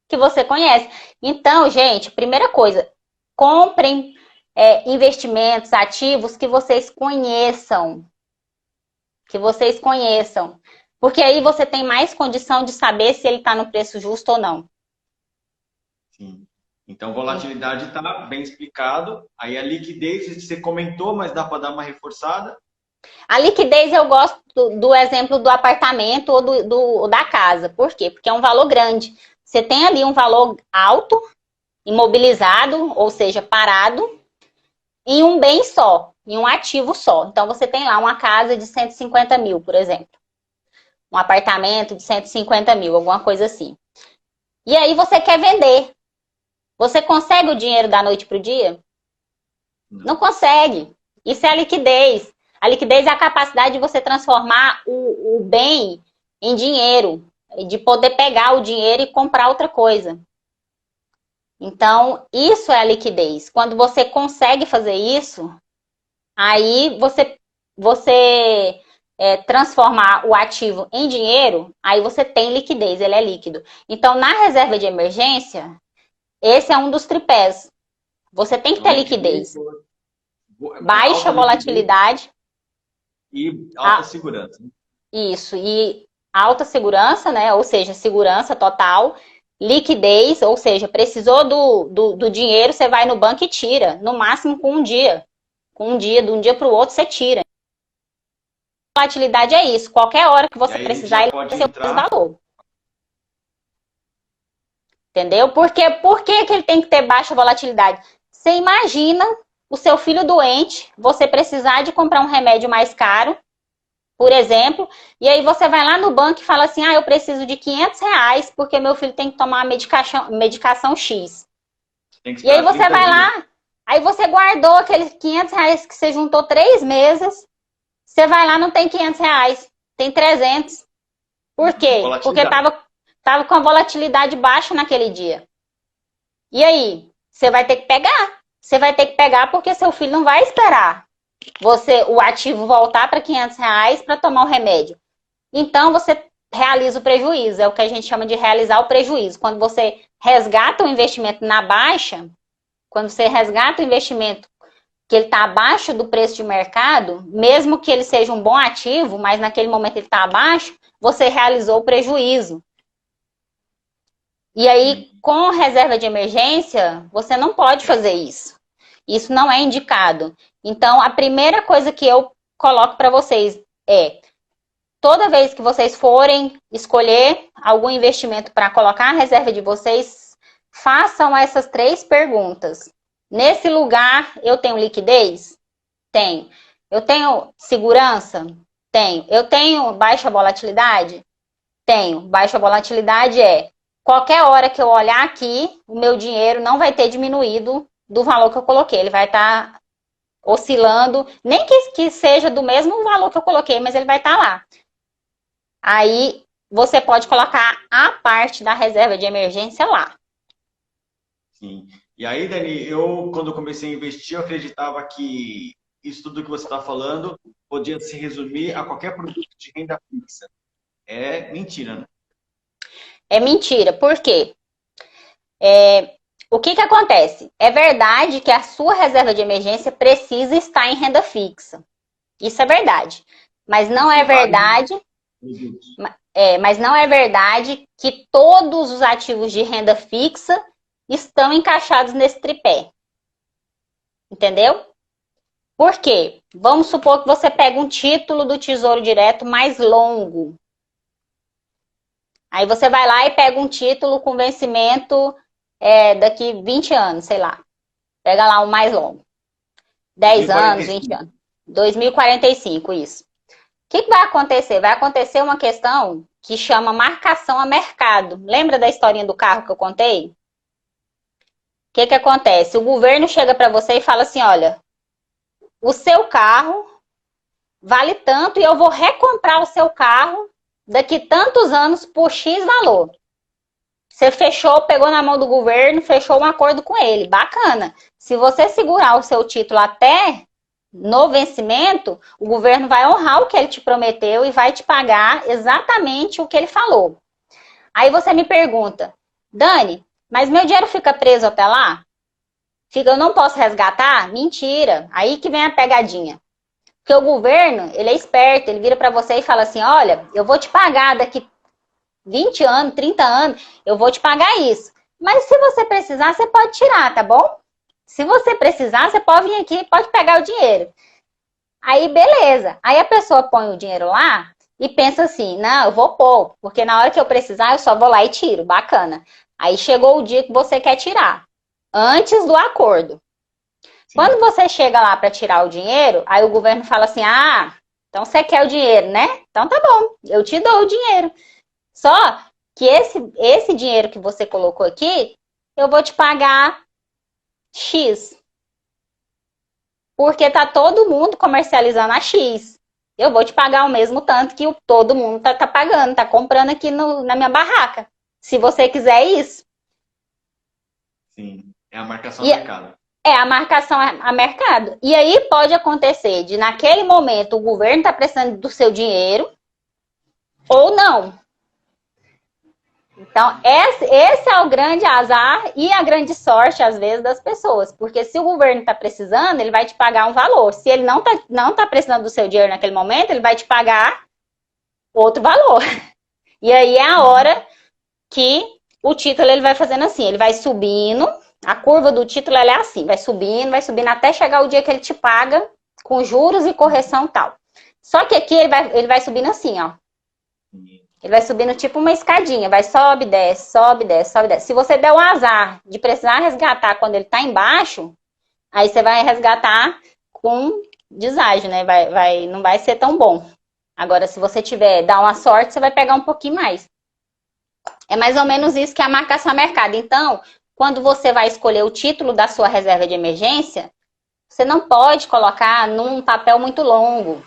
Que você conhece. Então, gente, primeira coisa, comprem investimentos ativos que vocês conheçam. Que vocês conheçam. Porque aí você tem mais condição de saber se ele está no preço justo ou não. Sim. Então, volatilidade está bem explicado. Aí a liquidez, você comentou, mas dá para dar uma reforçada. A liquidez eu gosto do exemplo do apartamento ou da casa. Por quê? Porque é um valor grande. Você tem ali um valor alto, imobilizado, ou seja, parado, em um bem só, em um ativo só. Então, você tem lá uma casa de 150 mil, por exemplo. Um apartamento de 150 mil, alguma coisa assim. E aí você quer vender. Você consegue o dinheiro da noite para o dia? Não consegue. Isso é a liquidez. A liquidez é a capacidade de você transformar o bem em dinheiro, de poder pegar o dinheiro e comprar outra coisa. Então, isso é a liquidez. Quando você consegue fazer isso, aí você transformar o ativo em dinheiro, aí você tem liquidez, ele é líquido. Então, na reserva de emergência, esse é um dos tripés. Você tem que ter liquidez. Baixa volatilidade. E alta segurança. Isso, e alta segurança, né? Ou seja, segurança total. Liquidez, ou seja, precisou do dinheiro, você vai no banco e tira. No máximo com um dia. Com um dia, de um dia para o outro, você tira. Volatilidade é isso. Qualquer hora que você precisar, ele vai ser o mesmo valor. Entendeu? Por que ele tem que ter baixa volatilidade? Você imagina o seu filho doente, você precisar de comprar um remédio mais caro, por exemplo, e aí você vai lá no banco e fala assim, eu preciso de R$500 porque meu filho tem que tomar a medicação X. E aí você vai lá, aí você guardou aqueles R$500 que você juntou 3 meses, você vai lá, não tem R$500, tem 300. Por quê? Porque tava com a volatilidade baixa naquele dia. E aí? Você vai ter que pegar. Você vai ter que pegar porque seu filho não vai esperar o ativo voltar para R$500 para tomar o remédio. Então, você realiza o prejuízo. É o que a gente chama de realizar o prejuízo. Quando você resgata o investimento na baixa, quando você resgata o investimento que ele está abaixo do preço de mercado, mesmo que ele seja um bom ativo, mas naquele momento ele está abaixo, você realizou o prejuízo. E aí, com reserva de emergência, você não pode fazer isso. Isso não é indicado. Então, a primeira coisa que eu coloco para vocês é, toda vez que vocês forem escolher algum investimento para colocar a reserva de vocês, façam essas 3 perguntas. Nesse lugar, eu tenho liquidez? Tenho. Eu tenho segurança? Tenho. Eu tenho baixa volatilidade? Tenho. Baixa volatilidade qualquer hora que eu olhar aqui, o meu dinheiro não vai ter diminuído do valor que eu coloquei. Ele vai estar oscilando, nem que seja do mesmo valor que eu coloquei, mas ele vai estar lá. Aí, você pode colocar a parte da reserva de emergência lá. Sim. E aí, Dani, quando eu comecei a investir, eu acreditava que isso tudo que você está falando podia se resumir a qualquer produto de renda fixa. É mentira, né? É mentira. Por quê? O que acontece? É verdade que a sua reserva de emergência precisa estar em renda fixa. Isso é verdade. Mas não é verdade. Mas não é verdade que todos os ativos de renda fixa estão encaixados nesse tripé. Entendeu? Por quê? Vamos supor que você pega um título do Tesouro Direto mais longo. Aí você vai lá e pega um título com vencimento daqui 20 anos, sei lá. Pega lá um mais longo. 10 anos, 20 anos. 2045, isso. O que vai acontecer? Vai acontecer uma questão que chama marcação a mercado. Lembra da historinha do carro que eu contei? O que acontece? O governo chega para você e fala assim, olha, o seu carro vale tanto e eu vou recomprar o seu carro daqui tantos anos por X valor. Você fechou, pegou na mão do governo, fechou um acordo com ele. Bacana. Se você segurar o seu título até no vencimento, o governo vai honrar o que ele te prometeu e vai te pagar exatamente o que ele falou. Aí você me pergunta, Dani, mas meu dinheiro fica preso até lá? Eu não posso resgatar? Mentira. Aí que vem a pegadinha. Porque o governo, ele é esperto, ele vira para você e fala assim, olha, eu vou te pagar daqui 20 anos, 30 anos, eu vou te pagar isso. Mas se você precisar, você pode tirar, tá bom? Se você precisar, você pode vir aqui, pode pegar o dinheiro. Aí, beleza. Aí a pessoa põe o dinheiro lá e pensa assim, não, eu vou pôr, porque na hora que eu precisar, eu só vou lá e tiro. Bacana. Aí chegou o dia que você quer tirar, antes do acordo. Sim. Quando você chega lá para tirar o dinheiro, aí o governo fala assim, ah, então você quer o dinheiro, né? Então tá bom, eu te dou o dinheiro. Só que esse dinheiro que você colocou aqui, eu vou te pagar X. Porque tá todo mundo comercializando a X. Eu vou te pagar o mesmo tanto que todo mundo tá pagando, tá comprando aqui na minha barraca. Se você quiser isso. Sim, é a marcação a mercado. É a marcação a mercado. E aí pode acontecer de naquele momento o governo tá precisando do seu dinheiro ou não. Então, esse é o grande azar e a grande sorte, às vezes, das pessoas. Porque se o governo está precisando, ele vai te pagar um valor. Se ele não tá precisando do seu dinheiro naquele momento, ele vai te pagar outro valor. E aí é a hora que o título ele vai fazendo assim, ele vai subindo, a curva do título ela é assim, vai subindo até chegar o dia que ele te paga com juros e correção e tal. Só que aqui ele vai subindo assim, ó. Ele vai subindo tipo uma escadinha, vai sobe, desce, sobe, desce, sobe, desce. Se você der o azar de precisar resgatar quando ele tá embaixo, aí você vai resgatar com deságio, né? Não vai ser tão bom. Agora, se você dar uma sorte, você vai pegar um pouquinho mais. É mais ou menos isso que é a marcação a mercado. Então, quando você vai escolher o título da sua reserva de emergência, você não pode colocar num papel muito longo.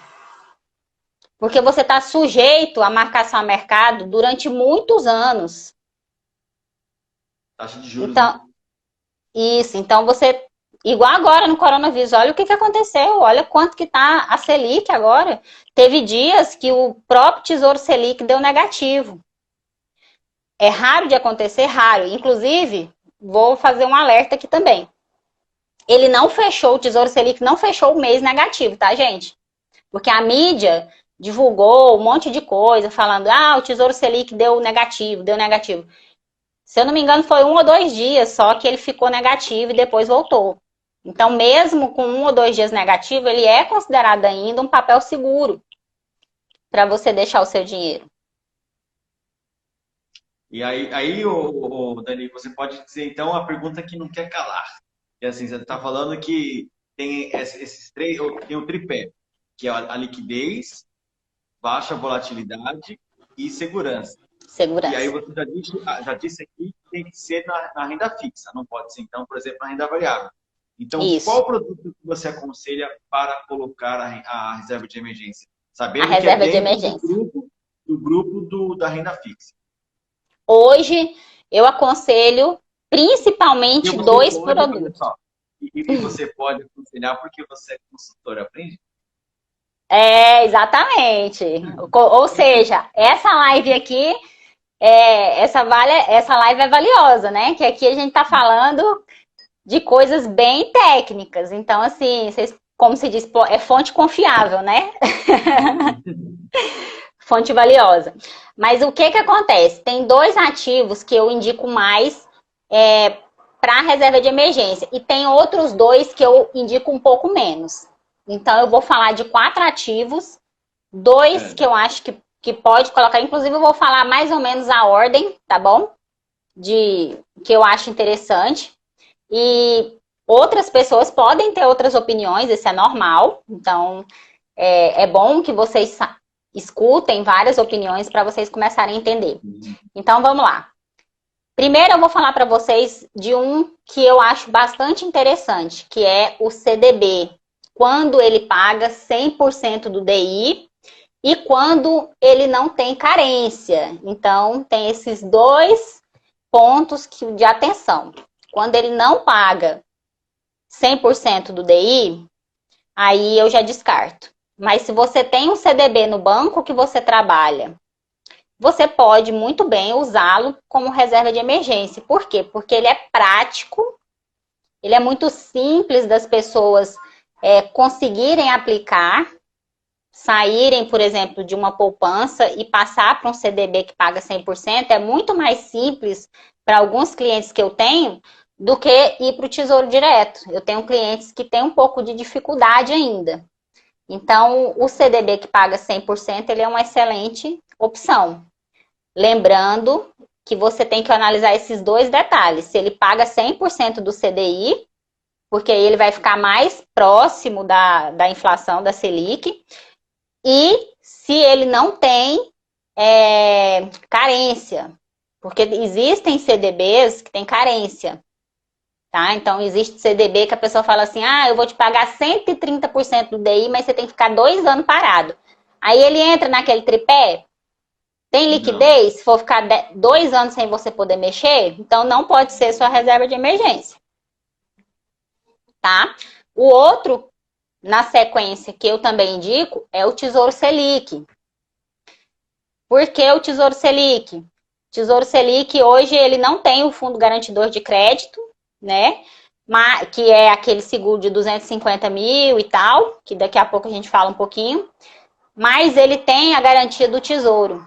Porque você está sujeito à marcação a mercado durante muitos anos. Taxa de juros. Então, isso. Então, você... Igual agora no coronavírus, olha o que aconteceu. Olha quanto que está a Selic agora. Teve dias que o próprio Tesouro Selic deu negativo. É raro de acontecer, raro. Inclusive, vou fazer um alerta aqui também. Ele não fechou, o Tesouro Selic não fechou o mês negativo, tá, gente? Porque a mídia divulgou um monte de coisa, falando, o Tesouro Selic deu negativo, deu negativo. Se eu não me engano, foi 1 ou 2 dias só que ele ficou negativo e depois voltou. Então, mesmo com 1 ou 2 dias negativo, ele é considerado ainda um papel seguro para você deixar o seu dinheiro. E aí Dani, você pode dizer, então, a pergunta que não quer calar. Que assim, você está falando que tem esses três, tem o tripé, que é a liquidez, baixa volatilidade e segurança. Segurança. E aí você já disse aqui que tem que ser na renda fixa, não pode ser, então, por exemplo, na renda variável. Então, qual produto que você aconselha para colocar a reserva de emergência? Sabendo a reserva que é de emergência. do grupo da renda fixa. Hoje, eu aconselho principalmente 2 produtos. E você pode aconselhar porque você é consultora, aprende? Exatamente. Ou seja, essa live aqui, essa live é valiosa, né? Que aqui a gente tá falando de coisas bem técnicas. Então, assim, como se diz, é fonte confiável, né? Fonte valiosa. Mas o que acontece? Tem 2 ativos que eu indico mais para reserva de emergência. E tem outros 2 que eu indico um pouco menos. Então, eu vou falar de 4 ativos, 2 que eu acho que pode colocar. Inclusive, eu vou falar mais ou menos a ordem, tá bom? Que eu acho interessante. E outras pessoas podem ter outras opiniões, isso é normal. Então, é bom que vocês escutem várias opiniões para vocês começarem a entender. Então, vamos lá. Primeiro, eu vou falar para vocês de um que eu acho bastante interessante, que é o CDB, quando ele paga 100% do DI e quando ele não tem carência. Então, tem esses dois pontos de atenção. Quando ele não paga 100% do DI, aí eu já descarto. Mas se você tem um CDB no banco que você trabalha, você pode muito bem usá-lo como reserva de emergência. Por quê? Porque ele é prático, ele é muito simples das pessoas conseguirem aplicar, saírem, por exemplo, de uma poupança e passar para um CDB que paga 100%, é muito mais simples para alguns clientes que eu tenho do que ir para o Tesouro Direto. Eu tenho clientes que têm um pouco de dificuldade ainda. Então, o CDB que paga 100%, ele é uma excelente opção. Lembrando que você tem que analisar esses dois detalhes. Se ele paga 100% do CDI, porque aí ele vai ficar mais próximo da inflação, da Selic, e se ele não tem carência, porque existem CDBs que têm carência. Tá? Então, existe CDB que a pessoa fala assim, eu vou te pagar 130% do DI, mas você tem que ficar 2 anos parado. Aí ele entra naquele tripé, tem liquidez, se for ficar 2 anos sem você poder mexer, então não pode ser sua reserva de emergência. Tá? O outro, na sequência, que eu também indico, é o Tesouro Selic. Por que o Tesouro Selic? O Tesouro Selic, hoje, ele não tem o fundo garantidor de crédito, né? Que é aquele seguro de 250 mil e tal, que daqui a pouco a gente fala um pouquinho. Mas ele tem a garantia do Tesouro,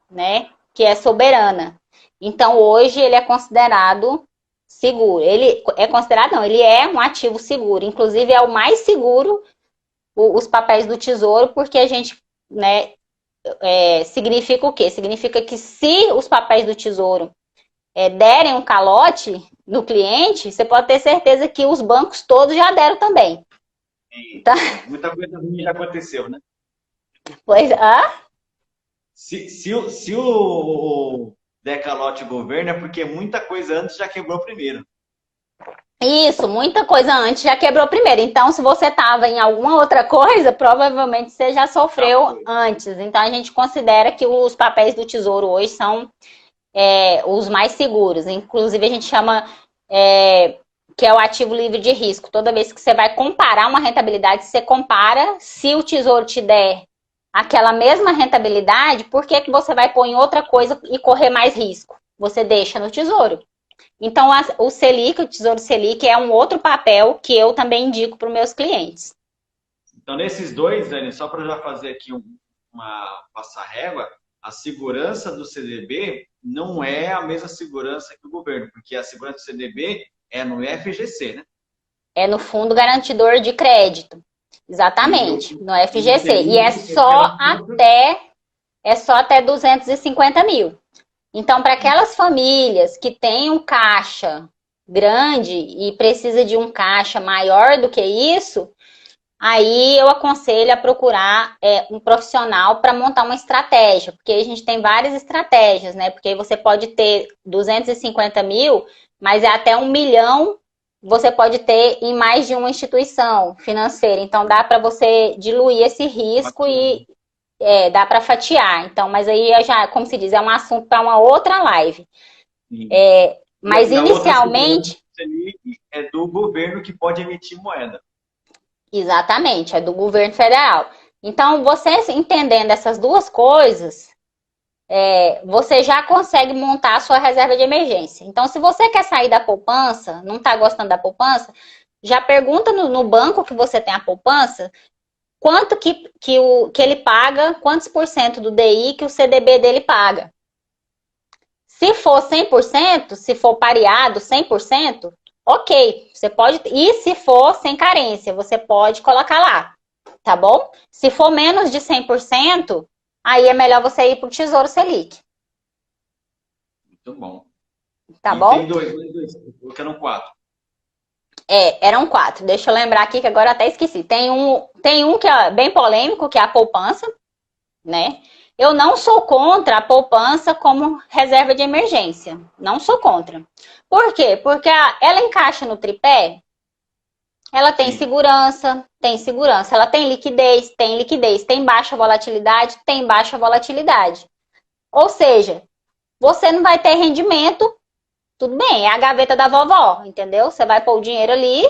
né? Que é soberana. Então, hoje, ele é considerado seguro. Ele é considerado, não, ele é um ativo seguro. Inclusive, é o mais seguro, os papéis do Tesouro, porque a gente, né, significa o quê? Significa que se os papéis do Tesouro derem um calote no cliente, você pode ter certeza que os bancos todos já deram também. Tá? Muita coisa ruim já aconteceu, né? Pois, Se o der calote governo, é porque muita coisa antes já quebrou primeiro. Isso, muita coisa antes já quebrou primeiro. Então, se você estava em alguma outra coisa, provavelmente você já sofreu antes. Então, a gente considera que os papéis do Tesouro hoje são os mais seguros. Inclusive, a gente chama que é o ativo livre de risco. Toda vez que você vai comparar uma rentabilidade, você compara. Se o Tesouro te der aquela mesma rentabilidade, por que você vai pôr em outra coisa e correr mais risco? Você deixa no Tesouro. Então, o Selic, o Tesouro Selic, é um outro papel que eu também indico para os meus clientes. Então, nesses dois, Dani, só para já fazer aqui uma passar-régua, a segurança do CDB não é a mesma segurança que o governo, porque a segurança do CDB é no FGC, né? É no Fundo Garantidor de Crédito. Exatamente, no FGC. E é só até 250 mil. Então, para aquelas famílias que têm um caixa grande e precisa de um caixa maior do que isso, aí eu aconselho a procurar um profissional para montar uma estratégia, porque a gente tem várias estratégias, né? Porque você pode ter 250 mil, mas até 1 milhão você pode ter em mais de uma instituição financeira. Então, dá para você diluir esse risco e dá para fatiar. Então, mas aí já, como se diz, é um assunto para uma outra live. Mas inicialmente é do governo que pode emitir moeda. Exatamente, é do governo federal. Então, você entendendo essas duas coisas, você já consegue montar a sua reserva de emergência. Então, se você quer sair da poupança, não está gostando da poupança, já pergunta no banco que você tem a poupança, quanto que ele paga, quantos por cento do DI que o CDB dele paga. Se for 100%, se for pareado 100%, ok, você pode, e se for sem carência, você pode colocar lá, tá bom? Se for menos de 100%, aí é melhor você ir para o Tesouro Selic. Muito bom. Tá bom? Tem dois, porque eram 4. Eram 4. Deixa eu lembrar aqui que agora eu até esqueci. Tem um que é bem polêmico, que é a poupança, né? Eu não sou contra a poupança como reserva de emergência. Não sou contra. Por quê? Porque ela encaixa no tripé. ela tem Sim. segurança, tem segurança. Ela tem liquidez, tem liquidez. Tem baixa volatilidade, tem baixa volatilidade. Ou seja, você não vai ter rendimento, tudo bem, é a gaveta da vovó, entendeu? Você vai pôr o dinheiro ali,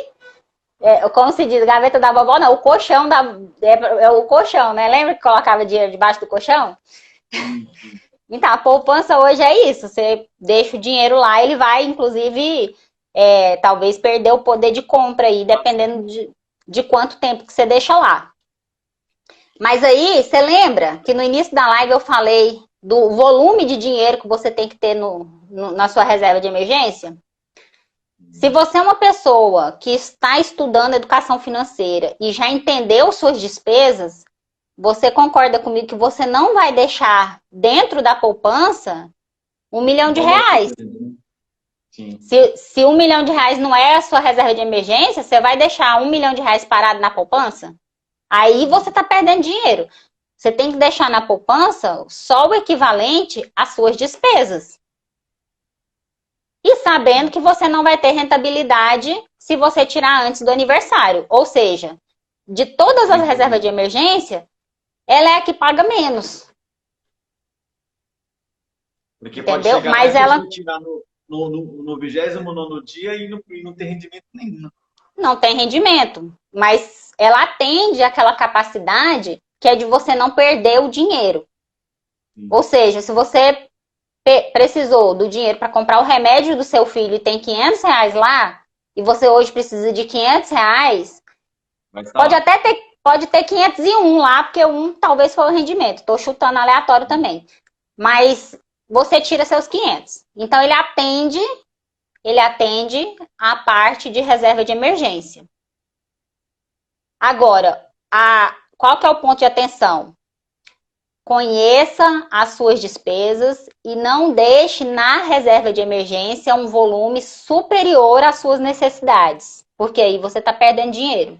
como se diz, gaveta da vovó, não, o colchão é o colchão, né? Lembra que colocava dinheiro debaixo do colchão? Sim. Então, a poupança hoje é isso. Você deixa o dinheiro lá, ele vai, inclusive, talvez perder o poder de compra aí, dependendo de quanto tempo que você deixa lá. Mas aí, você lembra que no início da live eu falei do volume de dinheiro que você tem que ter na sua reserva de emergência? Se você é uma pessoa que está estudando educação financeira e já entendeu suas despesas, você concorda comigo que você não vai deixar dentro da poupança R$ 1 milhão? Sim. Se R$ 1 milhão não é a sua reserva de emergência, você vai deixar R$ 1 milhão parado na poupança? Aí você está perdendo dinheiro. Você tem que deixar na poupança só o equivalente às suas despesas. E sabendo que você não vai ter rentabilidade se você tirar antes do aniversário. Ou seja, de todas as reservas de emergência, ela é a que paga menos. Porque entendeu? pode chegar Mas lá e ela tirar no 29º dia e não ter rendimento nenhum. não tem rendimento. Mas ela atende àquela capacidade que é de você não perder o dinheiro. Sim. Ou seja, se você precisou do dinheiro para comprar o remédio do seu filho e tem R$ 500 lá, e você hoje precisa de R$ 500, pode ter 501 lá, porque um talvez foi o rendimento. Estou chutando aleatório também. Mas você tira seus 500. Então, ele atende a parte de reserva de emergência. Agora, qual que é o ponto de atenção? Conheça as suas despesas e não deixe na reserva de emergência um volume superior às suas necessidades, porque aí você está perdendo dinheiro.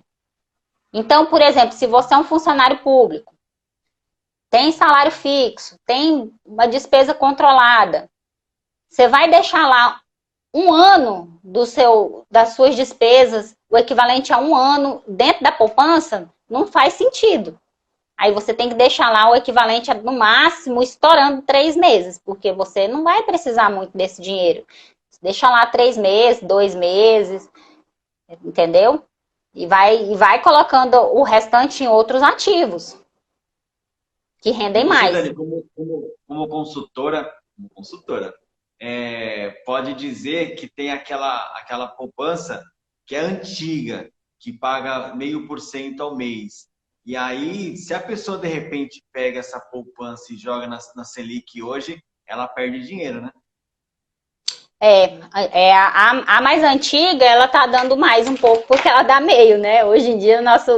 Então, por exemplo, se você é um funcionário público, tem salário fixo, tem uma despesa controlada, você vai deixar lá um ano das suas despesas, o equivalente a um ano dentro da poupança, não faz sentido. Aí você tem que deixar lá o equivalente a, no máximo, estourando 3 meses, porque você não vai precisar muito desse dinheiro. Deixa lá 3 meses, 2 meses, entendeu? E vai colocando o restante em outros ativos, que rendem mais. Dani, como consultora, pode dizer que tem aquela poupança que é antiga, que paga 0,5% ao mês. E aí, se a pessoa de repente pega essa poupança e joga na Selic hoje, ela perde dinheiro, né? A mais antiga, ela tá dando mais um pouco, porque ela dá meio, né? Hoje em dia, o nosso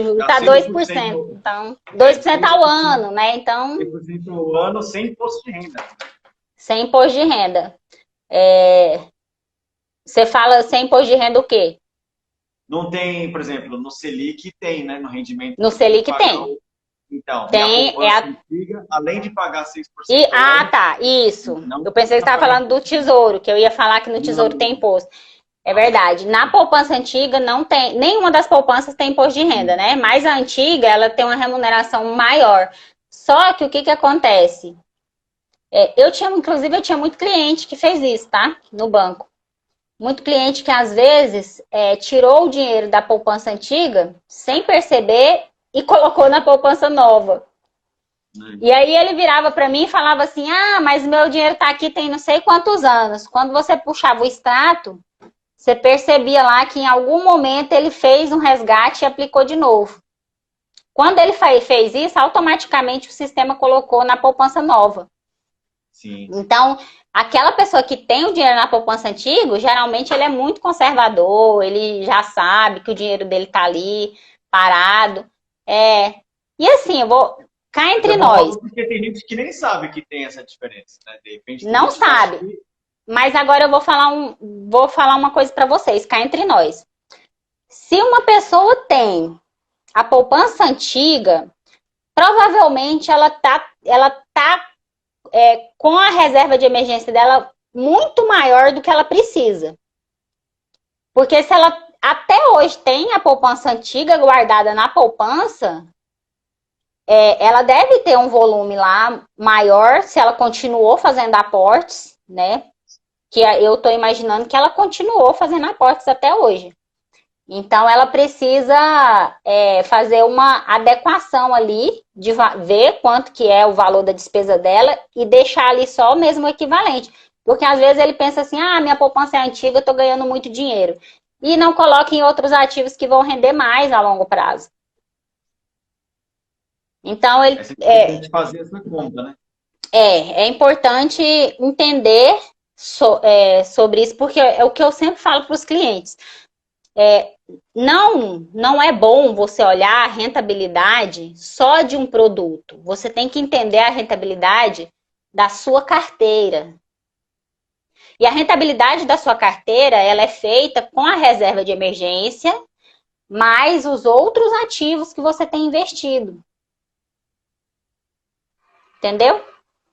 juro tá 2%. Então, 2% ao ano, né? Então, 2% ao ano sem imposto de renda. Sem imposto de renda. Você fala sem imposto de renda o quê? Não tem, por exemplo, no Selic tem, né? No rendimento. No Selic tem. Então, tem, antiga, além de pagar 6%. Tá, isso. Eu pensei que você estava falando do Tesouro, que eu ia falar que no Tesouro tem imposto. É verdade. Na poupança antiga não tem, nenhuma das poupanças tem imposto de renda, né? Mas a antiga, ela tem uma remuneração maior. Só que o que acontece? Eu tinha muito cliente que fez isso, tá? No banco. Muito cliente que às vezes tirou o dinheiro da poupança antiga sem perceber e colocou na poupança nova. E aí ele virava para mim e falava assim, mas meu dinheiro tá aqui tem não sei quantos anos. Quando você puxava o extrato, você percebia lá que em algum momento ele fez um resgate e aplicou de novo. Quando ele fez isso, automaticamente o sistema colocou na poupança nova. Sim. Então, aquela pessoa que tem o dinheiro na poupança antiga, geralmente ele é muito conservador, ele já sabe que o dinheiro dele tá ali, parado. E assim, eu vou cá entre nós. Porque tem gente que nem sabe que tem essa diferença, né? De repente, não sabe. Mas agora eu vou falar uma coisa para vocês, cá entre nós. Se uma pessoa tem a poupança antiga, provavelmente ela tá com a reserva de emergência dela muito maior do que ela precisa. Porque se ela até hoje tem a poupança antiga guardada na poupança, ela deve ter um volume lá maior se ela continuou fazendo aportes, né? Que eu estou imaginando que ela continuou fazendo aportes até hoje. Então, ela precisa fazer uma adequação ali, de ver quanto que é o valor da despesa dela e deixar ali só o mesmo equivalente. Porque às vezes ele pensa assim, minha poupança é antiga, eu estou ganhando muito dinheiro. E não coloca em outros ativos que vão render mais a longo prazo. Então, ele... É importante fazer essa conta, né? É importante entender sobre isso, porque é o que eu sempre falo para os clientes. Não é bom você olhar a rentabilidade só de um produto. Você tem que entender a rentabilidade da sua carteira. E a rentabilidade da sua carteira, ela é feita com a reserva de emergência, mais os outros ativos que você tem investido. Entendeu?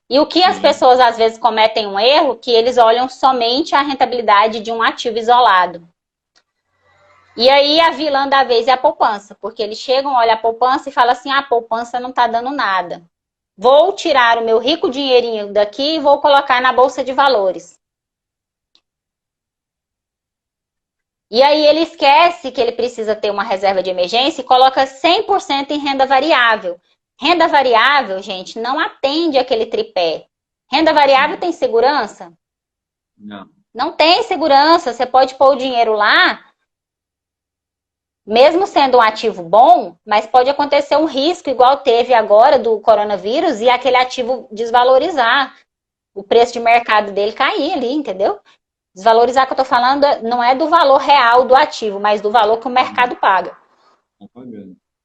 E o que as pessoas às vezes cometem um erro, que eles olham somente a rentabilidade de um ativo isolado. E aí a vilã da vez é a poupança, porque eles chegam, olham a poupança e falam assim, a poupança não está dando nada. Vou tirar o meu rico dinheirinho daqui e vou colocar na bolsa de valores. E aí ele esquece que ele precisa ter uma reserva de emergência e coloca 100% em renda variável. Renda variável, gente, não atende aquele tripé. Renda variável tem segurança? Não. Não tem segurança. Você pode pôr o dinheiro lá, mesmo sendo um ativo bom, mas pode acontecer um risco igual teve agora do coronavírus e aquele ativo desvalorizar. O preço de mercado dele cair ali, entendeu? Desvalorizar que eu tô falando não é do valor real do ativo, mas do valor que o mercado paga.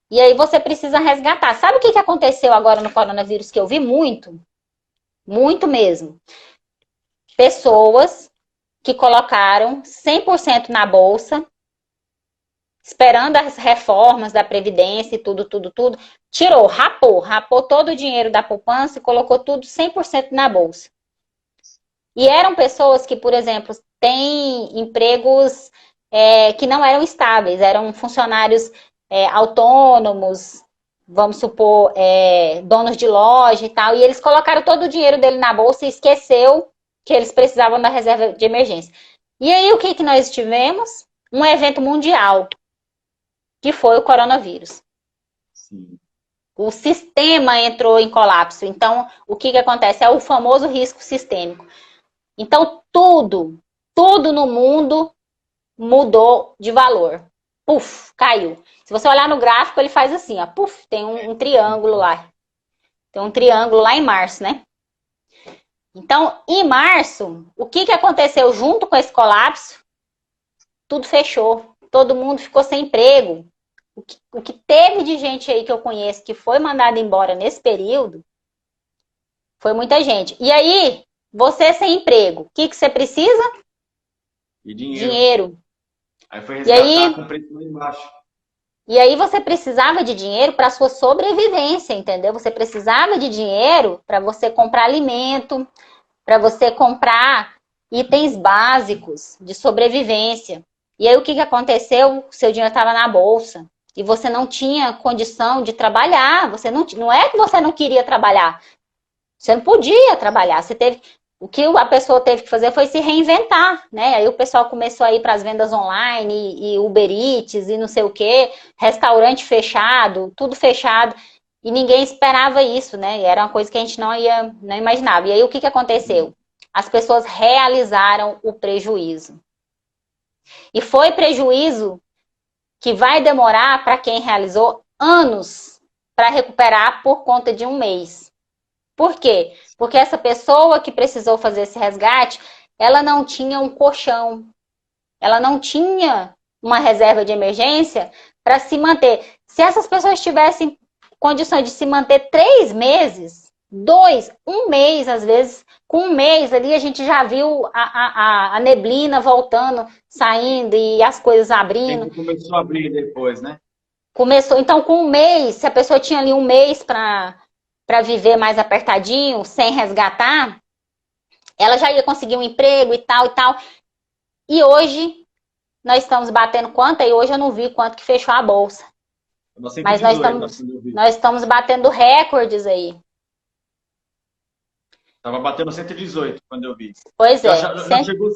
E aí você precisa resgatar. Sabe o que aconteceu agora no coronavírus que eu vi muito? Muito mesmo. Pessoas que colocaram 100% na bolsa, esperando as reformas da Previdência e tudo. Tirou, rapou todo o dinheiro da poupança e colocou tudo 100% na bolsa. E eram pessoas que, por exemplo, têm empregos que não eram estáveis, eram funcionários autônomos, vamos supor, donos de loja e tal, e eles colocaram todo o dinheiro dele na bolsa e esqueceu que eles precisavam da reserva de emergência. E aí o que nós tivemos? Um evento mundial, que foi o coronavírus. Sim. O sistema entrou em colapso. Então, o que acontece? É o famoso risco sistêmico. Então, tudo no mundo mudou de valor. Puf, caiu. Se você olhar no gráfico, ele faz assim, ó. Puf, tem um triângulo lá. Tem um triângulo lá em março, né? Então, em março, o que aconteceu junto com esse colapso? Tudo fechou. Todo mundo ficou sem emprego. O que teve de gente aí que eu conheço que foi mandada embora nesse período foi muita gente. E aí, você sem emprego, o que você precisa? E dinheiro. Dinheiro. Aí foi resgatar com o preço lá embaixo. E aí você precisava de dinheiro para sua sobrevivência, entendeu? Você precisava de dinheiro para você comprar alimento, para você comprar itens básicos de sobrevivência. E aí o que aconteceu? O seu dinheiro estava na bolsa e você não tinha condição de trabalhar. Você não é que você não queria trabalhar. Você não podia trabalhar. O que a pessoa teve que fazer foi se reinventar, né? Aí o pessoal começou a ir para as vendas online e Uber Eats e não sei o quê, restaurante fechado, tudo fechado. E ninguém esperava isso, né? Era uma coisa que a gente não imaginava. E aí o que aconteceu? As pessoas realizaram o prejuízo. E foi prejuízo que vai demorar para quem realizou anos para recuperar por conta de um mês. Por quê? Porque essa pessoa que precisou fazer esse resgate, ela não tinha um colchão. Ela não tinha uma reserva de emergência para se manter. Se essas pessoas tivessem condições de se manter 3 meses, 2, 1 mês, às vezes, com 1 mês ali a gente já viu a neblina voltando, saindo e as coisas abrindo. Começou a abrir depois, né? Começou, então com 1 mês, se a pessoa tinha ali 1 mês para viver mais apertadinho, sem resgatar, ela já ia conseguir um emprego e tal. E hoje, nós estamos batendo quanto? E hoje eu não vi quanto que fechou a bolsa. Mas 118, nós estamos batendo recordes aí. Tava batendo 118 quando eu vi. Pois é. Já chegou,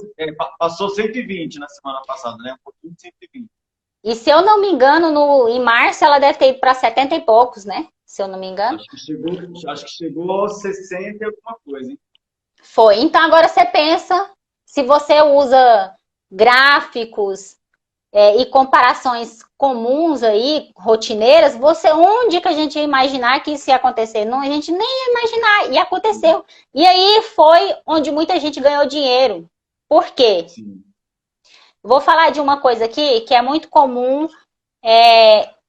passou 120 na semana passada, né? Um pouquinho de 120. E se eu não me engano, em março ela deve ter ido para 70 e poucos, né? Se eu não me engano. Acho que chegou a 60 e alguma coisa, hein? Foi. Então agora você pensa, se você usa gráficos e comparações comuns aí, rotineiras, onde que a gente ia imaginar que isso ia acontecer? Não, a gente nem ia imaginar, e aconteceu. E aí foi onde muita gente ganhou dinheiro. Por quê? Sim. Vou falar de uma coisa aqui que é muito comum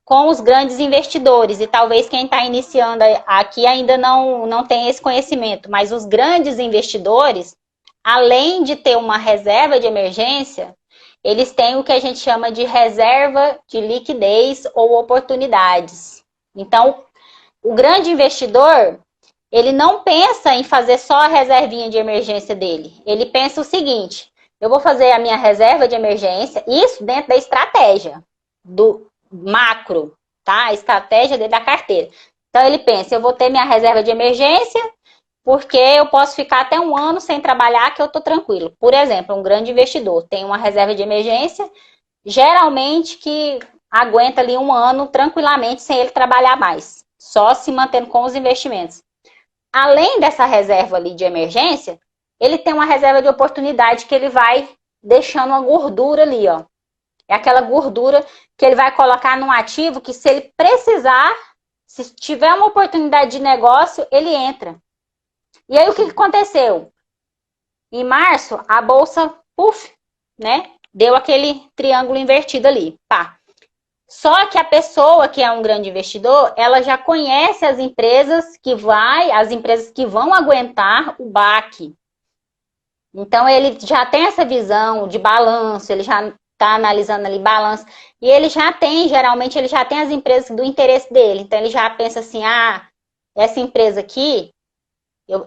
com os grandes investidores, e talvez quem está iniciando aqui ainda não tem esse conhecimento, mas os grandes investidores, além de ter uma reserva de emergência, eles têm o que a gente chama de reserva de liquidez ou oportunidades. Então, o grande investidor, ele não pensa em fazer só a reservinha de emergência dele. Ele pensa o seguinte: eu vou fazer a minha reserva de emergência, isso dentro da estratégia do macro, tá? A estratégia dentro da carteira. Então, ele pensa, eu vou ter minha reserva de emergência, porque eu posso ficar até 1 ano sem trabalhar que eu estou tranquilo. Por exemplo, um grande investidor tem uma reserva de emergência, geralmente que aguenta ali 1 ano tranquilamente sem ele trabalhar mais, só se mantendo com os investimentos. Além dessa reserva ali de emergência, ele tem uma reserva de oportunidade que ele vai deixando uma gordura ali, ó. É aquela gordura que ele vai colocar num ativo que, se ele precisar, se tiver uma oportunidade de negócio, ele entra. E aí o que aconteceu? Em março, a bolsa, puf, né? Deu aquele triângulo invertido ali, pá. Só que a pessoa que é um grande investidor, ela já conhece as empresas que vão aguentar o baque. Então ele já tem essa visão de balanço, ele já está analisando ali balanço, e geralmente ele já tem as empresas do interesse dele. Então ele já pensa assim, essa empresa aqui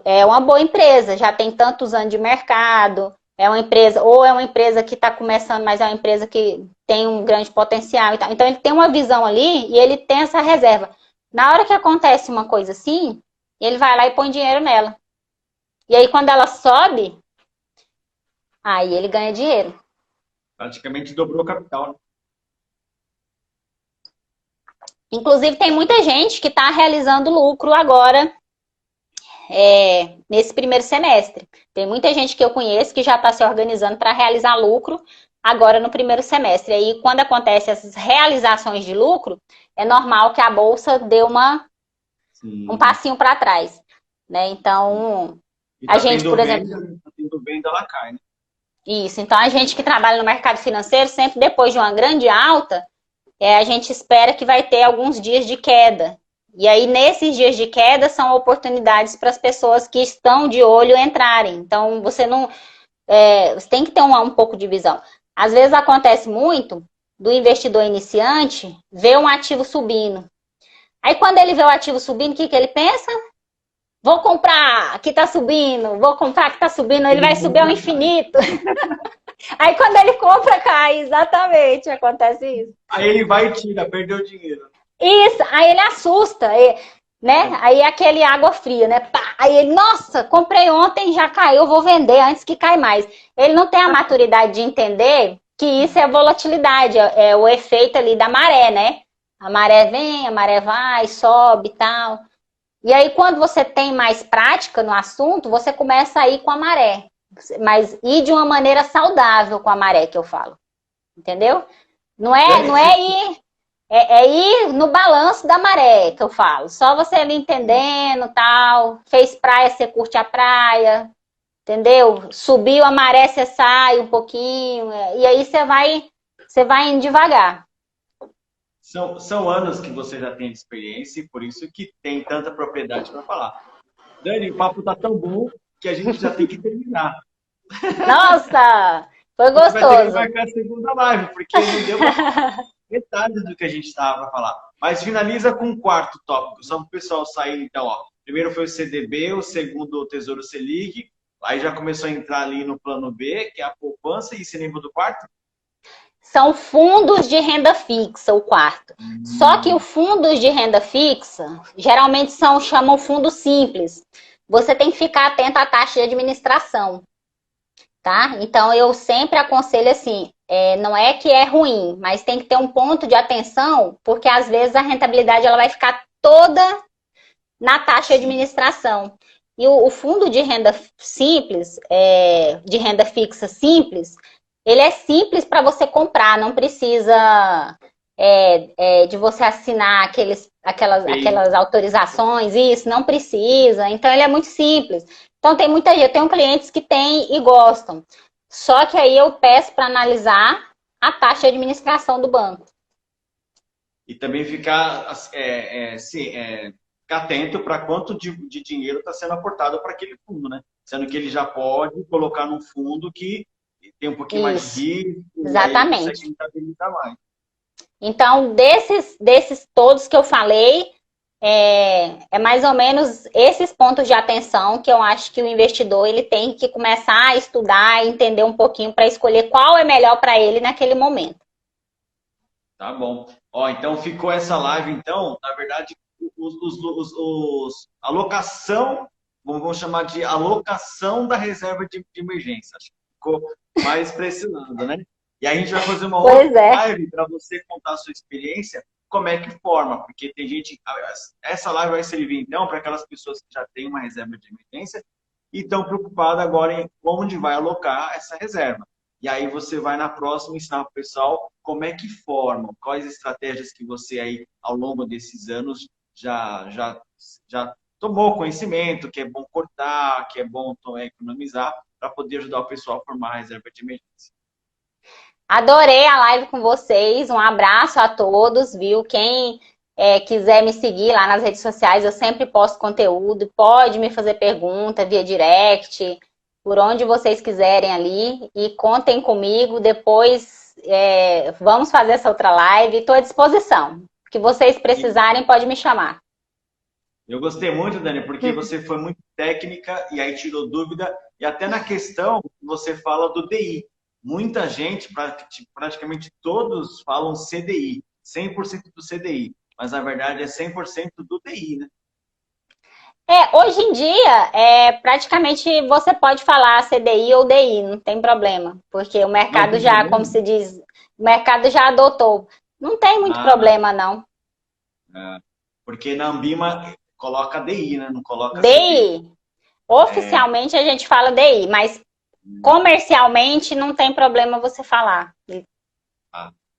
é uma boa empresa, já tem tantos anos de mercado, é uma empresa que está começando, mas é uma empresa que tem um grande potencial e tal. Então ele tem uma visão ali e ele tem essa reserva. Na hora que acontece uma coisa assim, ele vai lá e põe dinheiro nela. E aí quando ela sobe, aí ele ganha dinheiro. Praticamente dobrou o capital, né? Inclusive tem muita gente que está realizando lucro agora, nesse primeiro semestre. Tem muita gente que eu conheço que já está se organizando para realizar lucro agora no primeiro semestre. E aí, quando acontecem essas realizações de lucro, é normal que a bolsa dê um passinho para trás, né? Então, a gente, por exemplo... Tá tendo venda, ela cai, né? Isso. Então, a gente que trabalha no mercado financeiro, sempre depois de uma grande alta, a gente espera que vai ter alguns dias de queda. E aí, nesses dias de queda, são oportunidades para as pessoas que estão de olho entrarem. Então, você tem que ter um pouco de visão. Às vezes acontece muito do investidor iniciante ver um ativo subindo. Aí, quando ele vê o ativo subindo, o que ele pensa? Vou comprar, que está subindo, vou comprar, que está subindo, ele vai subir ao infinito. Aí, quando ele compra, cai. Exatamente, acontece isso. Aí ele vai e tira, perdeu dinheiro. Isso, aí ele assusta, né? Aí é aquele água fria, né? Pá, aí ele, nossa, comprei ontem, já caiu, vou vender antes que caia mais. Ele não tem a maturidade de entender que isso é volatilidade, é o efeito ali da maré, né? A maré vem, a maré vai, sobe e tal. E aí, quando você tem mais prática no assunto, você começa a ir com a maré. Mas ir de uma maneira saudável com a maré, que eu falo. Entendeu? Não é ir... É ir no balanço da maré, que eu falo. Só você ali entendendo, tal. Fez praia, você curte a praia. Entendeu? Subiu a maré, você sai um pouquinho. E aí você vai indo devagar. São anos que você já tem de experiência e por isso que tem tanta propriedade para falar. Dani, o papo tá tão bom que a gente já tem que terminar. Nossa! Foi gostoso. Vai ter que marcar a segunda live, porque não deu metade do que a gente estava para falar. Mas finaliza com o quarto tópico, só para o pessoal sair. Então, ó, primeiro foi o CDB, o segundo o Tesouro Selic, aí já começou a entrar ali no plano B, que é a poupança, e você lembra do quarto? são fundos de renda fixa, o quarto. Só que os fundos de renda fixa, geralmente chamam fundo simples. Você tem que ficar atento à taxa de administração, tá? Então, eu sempre aconselho assim, não é que é ruim, mas tem que ter um ponto de atenção, porque às vezes a rentabilidade ela vai ficar toda na taxa de administração. E o fundo de renda simples, de renda fixa simples, ele é simples para você comprar, não precisa de você assinar aquelas autorizações, isso, não precisa. Então, ele é muito simples. Então, eu tenho clientes que têm e gostam. Só que aí eu peço para analisar a taxa de administração do banco. E também ficar atento para quanto de dinheiro está sendo aportado para aquele fundo, né? Sendo que ele já pode colocar num fundo que tem um pouquinho mais de risco, exatamente. E aí consegue rentabilizar mais. Então, desses todos que eu falei, é mais ou menos esses pontos de atenção que eu acho que o investidor ele tem que começar a estudar e entender um pouquinho para escolher qual é melhor para ele naquele momento. Tá bom. Então ficou essa live, então, na verdade, alocação, vamos chamar de alocação da reserva de emergência. Acho que ficou mais pressionado, né? E aí a gente vai fazer uma outra live para você contar a sua experiência, como é que forma, porque tem gente... Essa live vai servir, então, para aquelas pessoas que já têm uma reserva de emergência e estão preocupadas agora em onde vai alocar essa reserva. E aí você vai na próxima ensinar para o pessoal como é que forma, quais estratégias que você aí, ao longo desses anos, já tomou conhecimento, que é bom cortar, que é bom economizar, para poder ajudar o pessoal a formar a reserva de emergência. Adorei a live com vocês, um abraço a todos, viu? Quem quiser me seguir lá nas redes sociais, eu sempre posto conteúdo, pode me fazer pergunta via direct, por onde vocês quiserem ali, e contem comigo, depois vamos fazer essa outra live, estou à disposição. O que vocês precisarem, pode me chamar. Eu gostei muito, Dani, porque você foi muito técnica e aí tirou dúvida, e até na questão você fala do DI. Muita gente, praticamente todos falam CDI, 100% do CDI, mas na verdade é 100% do DI, né? Hoje em dia, praticamente você pode falar CDI ou DI, não tem problema, porque o mercado como se diz, o mercado já adotou. Não tem muito problema, não. Porque na Ambima coloca DI, né? Não coloca DI. CDI. Oficialmente a gente fala DI, mas comercialmente não tem problema você falar.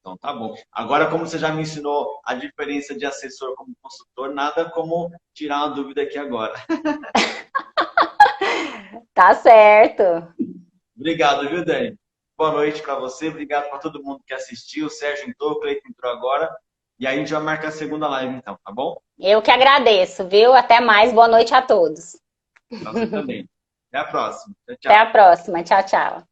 Então tá bom. Agora, como você já me ensinou a diferença de assessor como consultor, nada como tirar uma dúvida aqui agora. Tá certo. Obrigado, viu, Dani? Boa noite para você. Obrigado para todo mundo que assistiu. O Sérgio entrou, o Cleiton entrou agora. E aí a gente vai marcar a segunda live, então, tá bom? Eu que agradeço, viu? Até mais. Boa noite a todos. Pra você também. Até a próxima. Tchau, tchau. Até a próxima. Tchau, tchau.